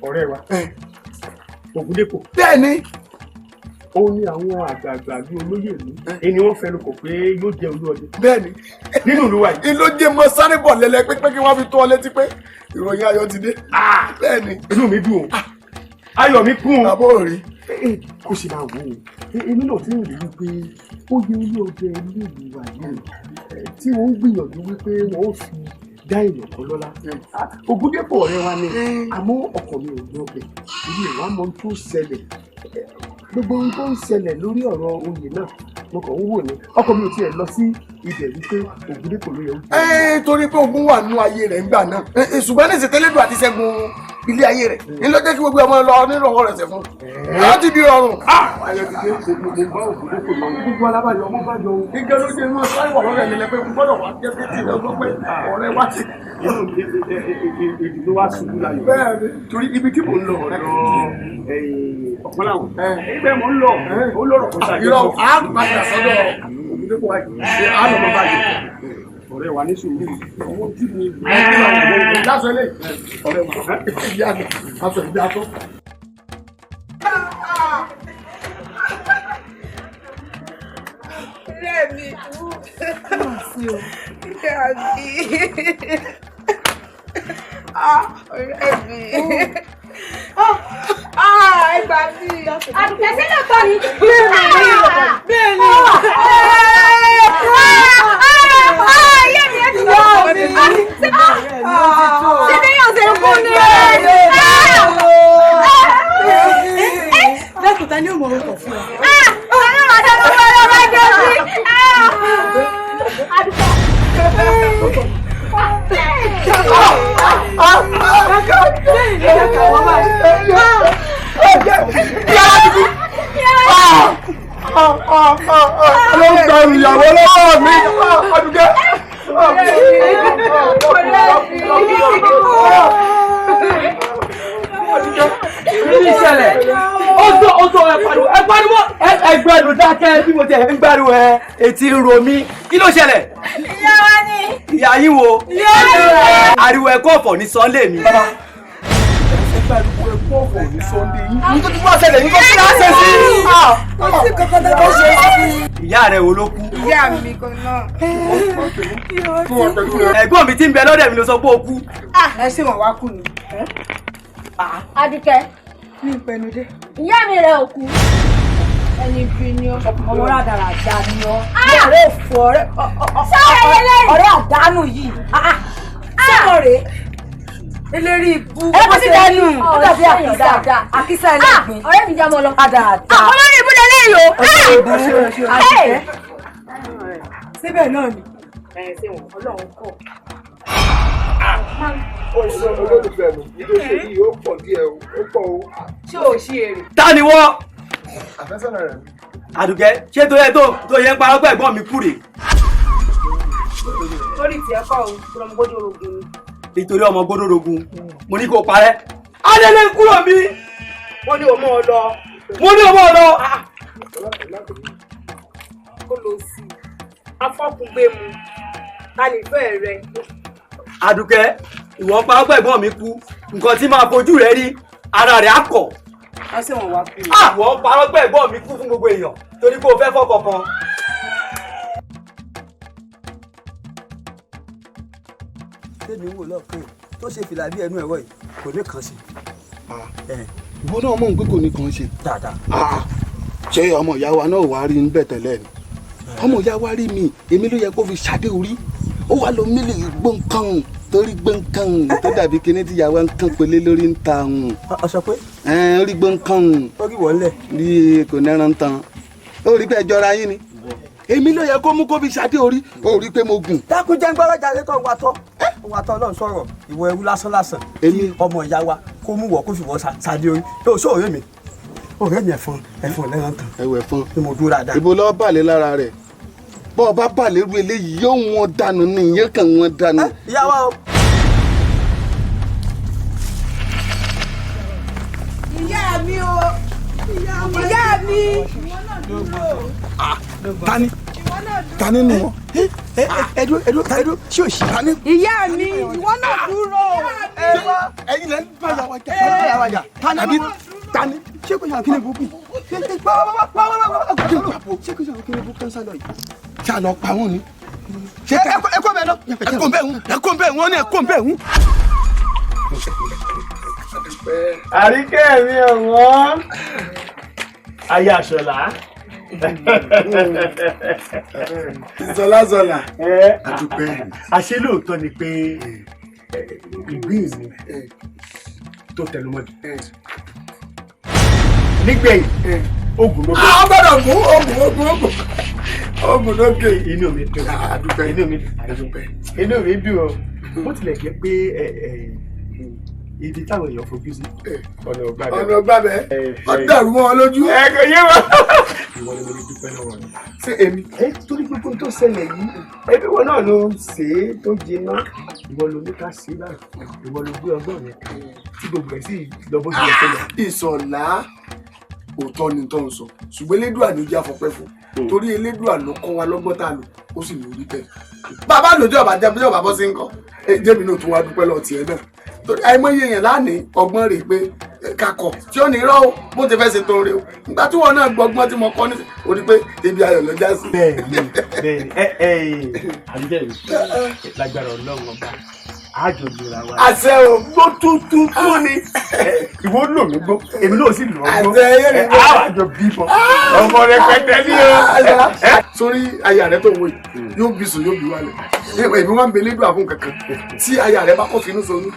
ọ̀rẹ́ wa Ògúndépò. bẹ́ẹ̀ ni. ó ní àwọn àgbààgbà ní olóyè ìlú ẹni wọ́n fẹ́nu kò pé yóò jẹ olúọdẹ. bẹ́ẹ̀ ni nínú ìlú wa yìí. ìlú jẹ́ mọ́ sáré bọ̀ lẹ́lẹ́ pé kí wọ́n fi tó ọ létí pé ìròyìn ayọ̀ ti dé. bẹ́ẹ̀ ni. inú mi dùn o ayọ̀ mi kún o. àbọ̀ rí. kó sì máa wò ó èmi náà ti ń rí wípé ó yẹ olóòdẹ ilé ìlú wa yìí tí wọ́n ń gbìyànjú wípé wọ́n ó fi dá èèyàn kan lọ́lá. Ògúndépò ọ̀rẹ́ wa ni àmọ́ ọkọ̀ mi ò lọ bẹ̀ èmi ò wá mọ ohun tó ṣẹlẹ̀ gbogbo ohun tó ń ṣẹlẹ̀ lórí ọ̀rọ̀ oyè náà mo kàn ń wò ní ọkọ mi ò tiẹ̀ lọ sí ibẹ̀ wípé Ògúndépò ló yẹ ó. Torí pé ogun wà nínú ayé rẹ̀ ńgbà náà ṣùgbọ́n ní ìsètẹ́lẹ́dùn àti ṣẹ́gun ilé ayé rẹ̀ ní ló jẹ́ kí gbogbo ọmọ lọ nírọ̀wọ́ rẹ̀ ṣẹ̀ fún un ti di rọrùn. ayọ̀ ti dé mo bá Ògúndépò lọ gbogbo alábàjọ ọmọ bàjọ o. gígé ló dé inú sáré wà lọ́rẹ̀ nílẹ̀ pé gbọ́dọ̀ wá jẹ́ pé tí ìlọ́gbọ́ pé ọ̀rẹ́ wá sí. ìdìbò wa ṣubú láyọ̀. bẹ́ẹ̀ni torí ibi tí mò ń lọ ọ̀pọ̀ làwọn ẹgbẹ́ mò ń lọ ó lọ́rọ̀ kó sáré. irọ́ a padà sọ́dọ̀ Ògúndépò wa yìí a lọ mọ báyìí. ọ̀rẹ́ wa ní sùúrù owó tí mi lásán lè ọ̀rẹ́ wa ìyá mi aṣọ ìdí atọ́. Ọ̀rẹ́ mi ọ̀rẹ́ mi ẹgbà mi Àdùkẹ́ sí lóòótọ́ ni. bẹ́ẹ̀ni ayé mi ẹ ti lọ ṣe bí yóò ṣe kú ni. lẹ́kùn ta ni ó mọ orúkọ fún ọ. ló ń gba ìyàwó lọ́wọ́ mi Àdùkẹ́. Kí ni ìṣẹ̀lẹ̀? Ó tó ẹ pariwo ẹgbẹ́nu dákẹ́ bí mo tẹ̀ ń gbẹ́rù ẹ etí ń ro mí. Kí ló ṣẹlẹ̀? Ìyá wa ni. Ìyá yín wo? Ìyá yín. Ariwo ẹ̀kọ́ ọ̀fọ̀ ní Sunday mi. Pariwo ẹ̀kọ́ ọ̀fọ̀ ní Sunday yín. Ní tó ti wá ṣẹlẹ̀ ní kó kí á ṣe sí. ó sì kankan tó bá ṣe sí. Ìyá rẹ̀ wo ló kú? ìyá mi kan náà. Ẹ̀gbọ́n mi tí ń bẹ lọ́dẹ̀ mi ló sọ pé ó kú. ẹ ṣé wọn wá kú ni. Àdùkẹ́. ní ìpẹnudé. Ìyá mi rẹ̀ ò kú. ẹni bí ni ọ ọmọ rádàrà àdá ni ọ. ọ̀rẹ́ òfò ọ̀rẹ́ àdánù yìí. sọ́mọ rèé eléri ibú. ẹ kò sí dẹnu. ó dàbí àkísà àkísà ẹlẹgbin. ọ̀rẹ́ mi já mọ́ lọ. àdàdà. olórí ibú lélẹ́yìí o. síbẹ̀ náà ni. ṣé wọn Ọlọ́run kọ̀. olólùfẹ́ mi ìdókè yìí ó pọ̀ díẹ̀ o ó pọ̀ o. ṣé o ṣí èrè. Ta ni wọ́n? àfẹ́sọ̀nà rẹ̀ mi. Àdùkẹ́ ṣé tó yẹ tó yẹ ń parọ́ pé ẹ̀gbọ́n mi kú rè? lórí tiẹ̀ kọ́ o kúrò mọ́ gbọ́dọ̀ rògbòn ni. Nítorí ọmọ gbódòrógún mo ní kó parẹ́. Adélé kúrò mi. wọ́n ní o mọ́ ọ lọ. Mo ní ọmọ lọ. kó lọ sí i afọ́kùngbé mu ta ní ìfẹ́ rẹ. Àdùkẹ́ ìwọ ń parọ́ pé ẹ̀gbọ́n mi kú nǹkan tí máa fojú rẹ rí ara rẹ̀ á kọ̀. wọ́n sì wọ́n wá kú. Àwọn ń parọ́ pé ẹ̀gbọ́n mi kú fún gbogbo èèyàn torí pé o fẹ́ fọ́kọ̀ kan. tèmi wò lọ́kàn tó ṣe fìlà bí ẹnu ẹ̀rọ yìí kò ní kàn sí. ìwọ náà mọ̀ ń pé kò ní kàn ṣe. dáadáa. ṣé ọmọ ìyá wa náà wàá rí níbẹ̀ tẹ́lẹ̀ ni ọmọ ìyá wa rí mi èmi ló yẹ kó fi ṣadé orí ó wà ló mílì gbọ̀ǹkan torí gbọ̀ǹkan tó dàbí kíní tí ìyá wa ń kàn pélé lórí ń ta òun. ọ sọ pé. orí gbọ̀ǹkan orí wọlé. rí kò nẹ́ran tán ó rí pé ẹjọ́ra yín ni èmi ló yẹ kó mú kó fi ṣadé orí ó rí pé mo gùn. dákun jẹ́ ń gbọ́dọ̀ jáde kọ́ wa tọ́ Ọlọ́run sọ̀rọ̀ ìwọ ẹrú lásán èmi ọmọ ìyá wa kó mú wọ kó fi wọ́ ṣadé orí yóò sọ ọ̀rẹ́ mi ẹ̀fọn lẹ́ran tán. ẹ̀wẹ̀ fún ni mo dúró dáadáa. ibo lọ́ọ́ balẹ̀ lára rẹ̀ bọ́ ọ bá balẹ̀ ru eléyìí yóò wọn dànù ní ìyẹn kan wọn dànù. ìyá wa o. ìyá mi o ìyá mi. tani nù wọn. ẹdú ṣé o ṣì tani. ìyá mi ìwọ náà dúró. ẹyin lẹ ń bá yàwá jà tani tani ṣé kò yàn kí ni bukú ṣé kò yàn kí ni bukú kan sálọ yìí. ṣé a lọ pa wọn ni. ẹkọ bẹ́ẹ̀ lọ. ẹkọ bẹ́ẹ̀ wọn ni ẹkọ bẹ́ẹ̀ wọn. Àríkẹ́ mi ọ̀wọ́n ayé aṣọlá. zọlá. àṣé lóòótọ́ ni pé ìgbín mi tó tẹnumọ́ jù nígbẹ̀yìn ogun ló bá. a gbọ́dọ̀ mú ogun. ọmọ lókè. inú mi dùn àdúpẹ́ inú mi dùn o bó tilẹ̀ jẹ́ pé ibi táwọn èèyàn fojú sí ọ̀nà ọgbà bẹ́ẹ̀ ọ̀dàrú mọ́ wọn lójú. ẹ̀kọ́ yé wa. ìwọ ni mo ní dúpẹ́ lọ́wọ́ rẹ̀. ṣé èmi. torí gbogbo tó ṣẹlẹ̀ yìí ẹbí wọn náà ló ṣe é tó jiná ìwọ ló ní ká ṣe báyìí ìwọ ló gbé ọgbọ́n mi tí gbogbo ẹ̀ sì lọ bó ti yẹ kó lọ. Ìṣọ̀lá òótọ́ ni tó ń sọ ṣùgbọ́n elédùà ni ó jẹ́ àfọpẹ́ fún torí elédùà ló kọ́ wa lọ́gbọ́n tá a lò ó sì lórí bẹ́ẹ̀. bàbá lòdì ọba jẹ́ bí ọba bọ́ sí ń kọ́ jẹ́bi náà tún wá dúpẹ́ lọ́ọ́ tiẹ̀ náà torí àìmọye èèyàn lánìí ọgbọ́n rè pé kakọ̀ tí ó ní irọ́ o bó ti fẹ́ ṣe tó ń re o nígbà tí wọn náà gbọ́gbọ́n tí mo kọ́ ní o rí pé ibi ayọ̀ ló já sí. bẹ́ẹ̀ni àbíjẹ́ mi lágbára Ọlọ́run ọba àjò lera wa. àṣẹ o gbó tuntun tó ni. ìwọ lò mí gbó èmi náà sì lò ó gbó. àṣẹ yẹn ni gbó. àwọn àjọ bímọ ọmọ rẹ pẹtẹ ní o. sórí aya rẹ tó ń wò yìí yóò bí sùn yóò bí wálẹ̀ èmi wá ń bẹ lédùn àfún kankan tí aya rẹ bá kọ́ finú sọnù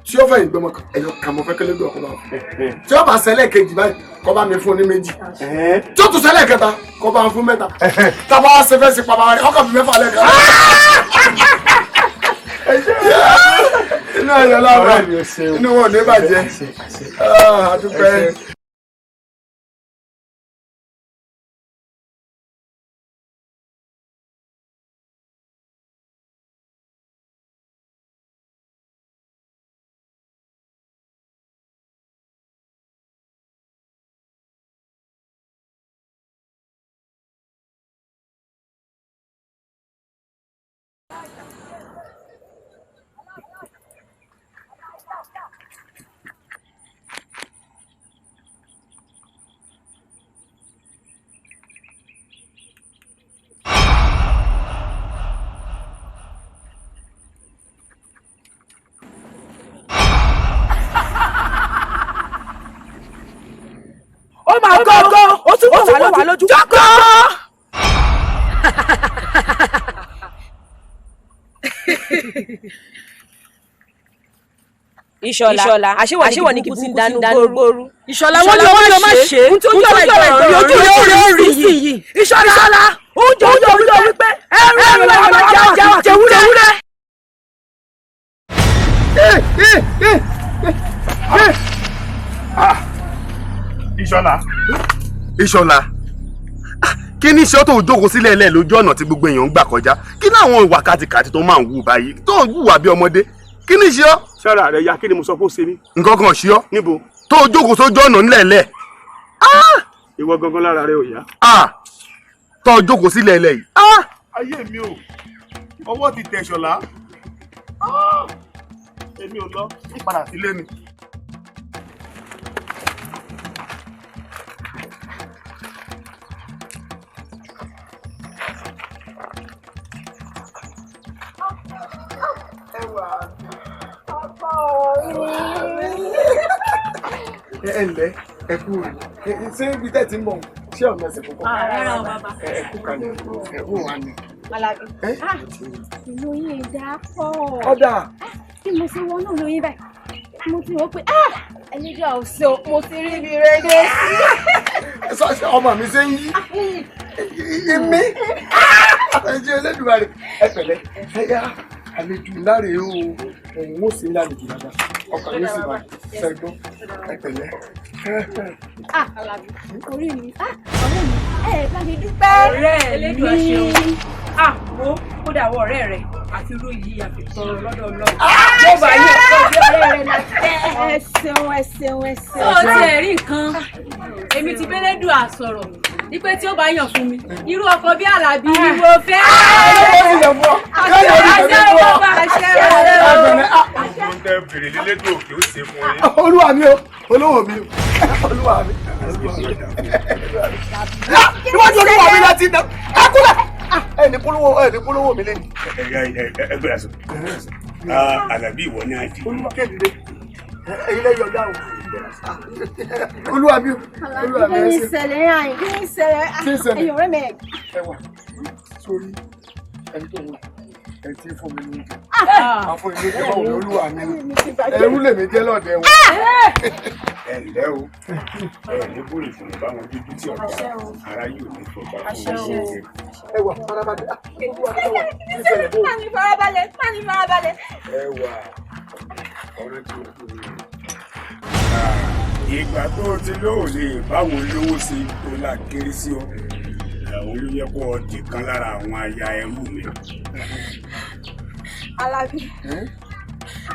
tí ó fẹ́ ìgbọ́mọ ẹ̀yọ kàn mọ́ fẹ́ kí lédùn ọkọ̀ bá wọn. tí ó bá ṣẹlẹ̀ kejì báyìí kọ́ bá mi fún ní méjì tí ó tún ṣẹlẹ̀ kẹta kọ́ bá mi fún mẹ́ta tábà wá ṣe fẹ́ sí pàpà rẹ̀ ọkọ̀ mi mẹ́fà lẹ́ẹ̀kan. inú ayọ̀ láwọn inú wọn ò ní bàjẹ́ àdúpẹ́. Go! Ó tún bọ̀ wá lójú. Jókòó! Ìṣọ̀lá, àṣewọ̀ ní kí bú dánú gbóòrú. Ìṣọ̀lá wọ́n lọ má ṣe é. Nítorí ọ̀rọ̀ ìgbọ̀rọ̀ ojú rẹ̀ ó rí sí yìí. Ìṣọ̀lá, oúnjẹ wípé ẹ̀rù ọmọ jẹ́wúrẹ́. Ìṣọ̀lá kí ni iṣẹ́ tó ń jókòó sílẹ̀ lẹ̀ lójú ọ̀nà tí gbogbo èèyàn ń gbà kọjá kí láwọn ìwà kàtìkàtì tó máa ń wù báyìí tó ń wùwà bí ọmọdé kí ni iṣẹ́ ọ́. sọ́ra rẹ̀ ya kí ni mo sọ fún ṣe mí. nǹkan kan ṣe ọ́. níbo. tó o jókòó sójú ọ̀nà nílẹ̀ lẹ̀. ìwọ gangan lára rẹ ò yá. tó o jókòó sílẹ̀ lẹ̀ yìí. ayé mi ò ọwọ́ ti tẹ̀ Ṣọlá èmi ò lọ ní padà sílé mi. ẹ ǹlẹ́ ẹ kú rè ṣé ibi tẹ́ ti ń bọ̀ ṣé ọ̀nà ẹsẹ̀ púpọ̀ ẹ kú kalẹ̀ ẹ wò wá ní. Alábí inú yìí dá pọ̀. ọ̀dà. bí mo ṣe wọnú lóyún báyìí mo ti rò pé ẹlẹ́dàá ò ṣe mo ti rí ibi rẹ̀ dé sí. sọ́ọ̀ṣì ọmọ mi ṣe ń yí mi ẹ jẹ́ Ẹlẹ́dùmarè rẹ̀ ẹ pẹ̀lẹ́ ẹ yá àlejò láre o òun ó sì ń lálejò dáadáa ọkàn yóò sì máa ṣẹ́gbọ́n ẹ pẹ̀lẹ́. Alábí orí mi ọ̀rẹ́ mi ẹ bá mi dúpẹ́. ọ̀rẹ́ Ẹlẹ́dùà ṣeun wo kódà wọ ọ̀rẹ́ rẹ̀ àti irú yìí àfi tọrọ lọ́dọ̀ Ọlọ́run. mo bá yẹ kó bí ọ̀rẹ́ rẹ̀ náà ẹ ṣeun. ó ti ẹ̀ rí nǹkan èmi ti b'Ẹlẹ́dùà sọ̀rọ̀ wípé tí ó bá yàn fún mi irú ọkọ bí Àlàbí ni mo fẹ́. olúwa mi o olówó mi o olúwa mi níwájú olúwa mi láti dá ẹkúlẹ̀ ẹni polówó mi lẹ́nu. ẹgbẹ́ àṣọ Àlàbí ìwọ ní àjì. olúwa kéde ẹyin lẹ́yìn ọ̀gá o olúwa mi o olúwa mi ẹ ṣe. kí ni ìṣẹ̀lẹ̀ yàn kí ni ìṣẹ̀lẹ̀ ẹ̀yìn ọ̀rẹ́ mi. ẹ wà sórí ẹni tó wọ ẹ ti fún mi ní oúnjẹ àfún ìlú tó wọ olúwa mi ẹrú lèmi jẹ́ lọ́dẹ wọn. ẹ ǹlẹ́ o ẹ ní bóyá fún mi báwọn dúdú tí ọ̀gá ara yóò ní fọgbà fún mi. ẹ wà farabalẹ̀ Mani farabalẹ̀, mani farabalẹ̀. ẹ wà ọ̀rẹ́ tí o kú mi. Ìgbà tó o ti lóòlè báwọn olówó ṣe tó là kéré sí ọ àwọn olóyè kó o di kan lára àwọn aya ẹrú mi. Alábí.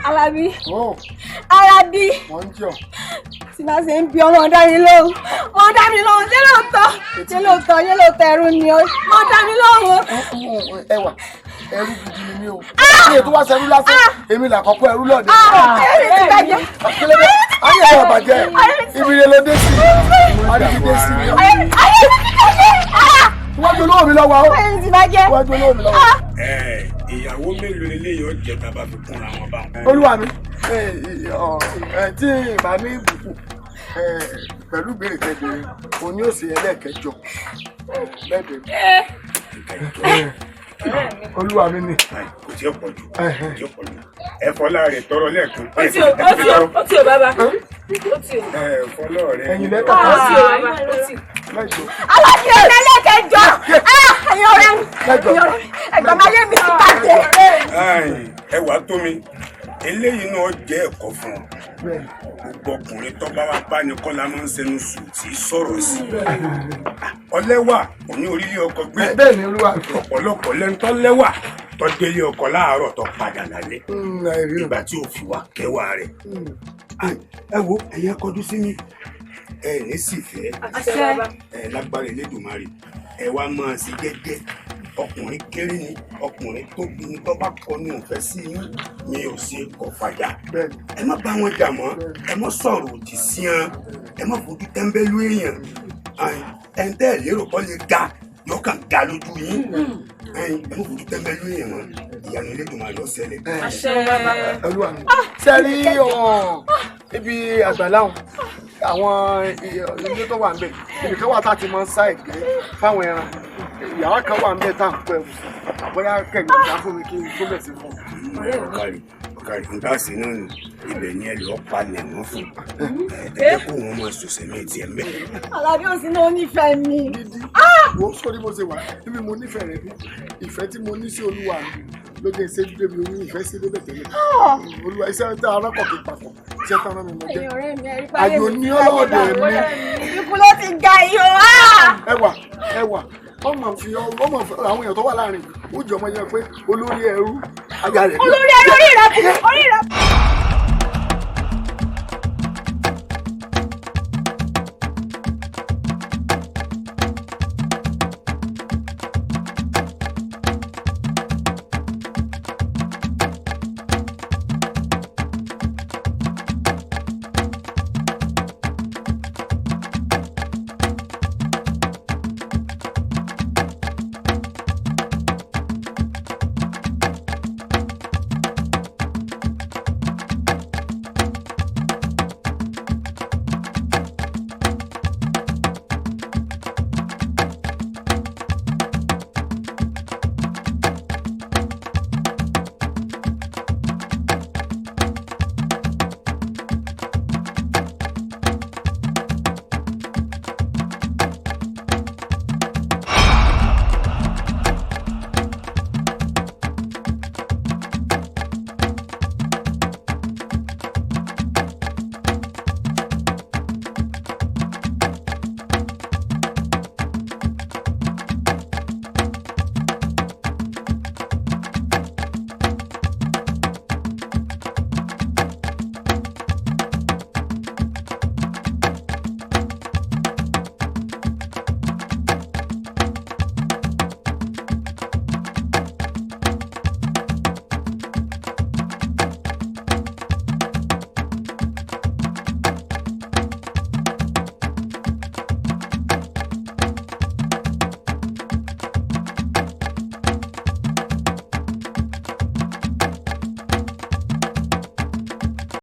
Alábí. Alábí. Tí bá ṣe ń bí ọmọ dá mi lóhùn. Wọ́n dá mi lóhùn ṣé lóòótọ́? Ṣé lóòótọ́ ẹrú ni ó? Wọ́n dá mi lóhùn. ẹ wà ẹrú gidi ni mí o. ṣé ètò wá ṣẹrú lásán èmi làkọ́kọ́ ẹrú lọ́ọ̀dẹ. Ayé ti bàjẹ́. ayé ẹ̀ bàjẹ́ ibi rẹ̀ ló dé sí i dé sí i. Ayé ti bàjẹ́. Iwájú olówó mi lọ́wọ́ o. Ayé ti bàjẹ́. Iwájú olówó mi lọ́wọ́. Ìyàwó mélòó ni léyìn ọ̀jẹ̀ tá a bá fi kúnra wọn bá wọn. Olúwa mi tí ìbá ní ìbùkún pẹ̀lú ìbéèrè kẹ́bìnrin òní òsì ẹlẹ́ẹ̀kẹjọ lẹ́bẹ̀ẹ́. Olúwa mi ni. Kò tí ì pọ̀ jù ẹ fọlá rẹ̀ tọrọ lẹ́ẹ̀kan. Ó ti o bàbá. Fọlá rẹ̀ ẹ̀yìn lẹ́tà ó ti o bàbá. Alábí ẹlẹ́ẹ̀kẹjọ. Ẹ̀yin ọ̀rẹ́ mi. Ẹ̀gbọ́n máa yé mi sí bàjẹ́. Ẹ wàá tó mi eléyìí náà jẹ́ ẹ̀kọ́ fún ọ. Gbogbo ọkùnrin tó bá wá bá ní kọ́lá máa ń sẹnu sùn tí sọ̀rọ̀ sí. Ọlẹ́wà òní orílẹ̀ ọkọ gbé. Bẹ́ẹ̀ ni olúwa. Ọ̀pọ̀lọpọ̀ lẹ́nu tó lẹ́wà tó délé ọkọ láàárọ̀ tó padà lálẹ́. Ìgbà tí ò fi wá kẹwàá rẹ̀. Ẹ wo ẹ̀yẹ kọjú sí mi. Ẹ ní sì fẹ́. Ẹ lágbára Elédùmarè. Ẹ wá máa ṣe gẹ́gẹ́. Ọkùnrin kéré ni ọkùnrin tóbi ni tó bá kọ ní òfẹ́ sí yín mi ò ṣe kọ̀ fàjà. Ẹ má bá wọn jà mọ́, ẹ má sọ̀rọ̀ òdì sí wọn, ẹ má fojú tẹ́ńbẹ́lú èèyàn. Ẹ ń tẹ́ ẹ̀ lérò kọ́ lè ga yóò kàn ga lójú yín. Ẹ má fojú tẹ́ńbẹ́lú èèyàn mọ́, ìyanu Elédùmarè ló ṣẹlẹ̀. Olúwa mi. Sẹ́rí ibi àgbàláhùn àwọn ilé tó wà ń bẹ̀ ibi kan wà tá a ti máa ń sá ẹ̀gbẹ́ fáwọn ẹran yàrá kan wà ń bẹ̀ tá à ń pẹ́ bóyá kẹ̀yìn ìdá fún mi kí n tó bẹ̀ sí fún ọ̀kàrí ń bá sí náà ni ibẹ̀ ni ẹ lọ́ọ́ palẹ̀ mọ́ fún ẹ kó wọn máa ṣòṣẹ́ ní ìtì ẹ̀ mẹ́. Alábí òsì náà nífẹ̀ẹ́ mi. wo sórí bó ṣe wà níbi mo nífẹ̀ẹ́ rẹ bí ìfẹ́ tí mo ní sí olúwa mi ló jẹ́ ṣe débi oyún ìfẹ́ sí débẹ̀ tẹ́lẹ̀ olúwa iṣẹ́ tá a rọ́pọ̀ kí papọ̀ iṣẹ́ tá a rán mi mọ́ jẹ́ àyò ní ọlọ́ọ̀dẹ̀ mi. Ikú ló ti ga iyo. ẹwà ọmọ àwọn èèyàn tó wà láàrin ó jọ ọmọ yẹn pé olórí ẹrú aya rẹ. Olórí ẹrú orí rẹ.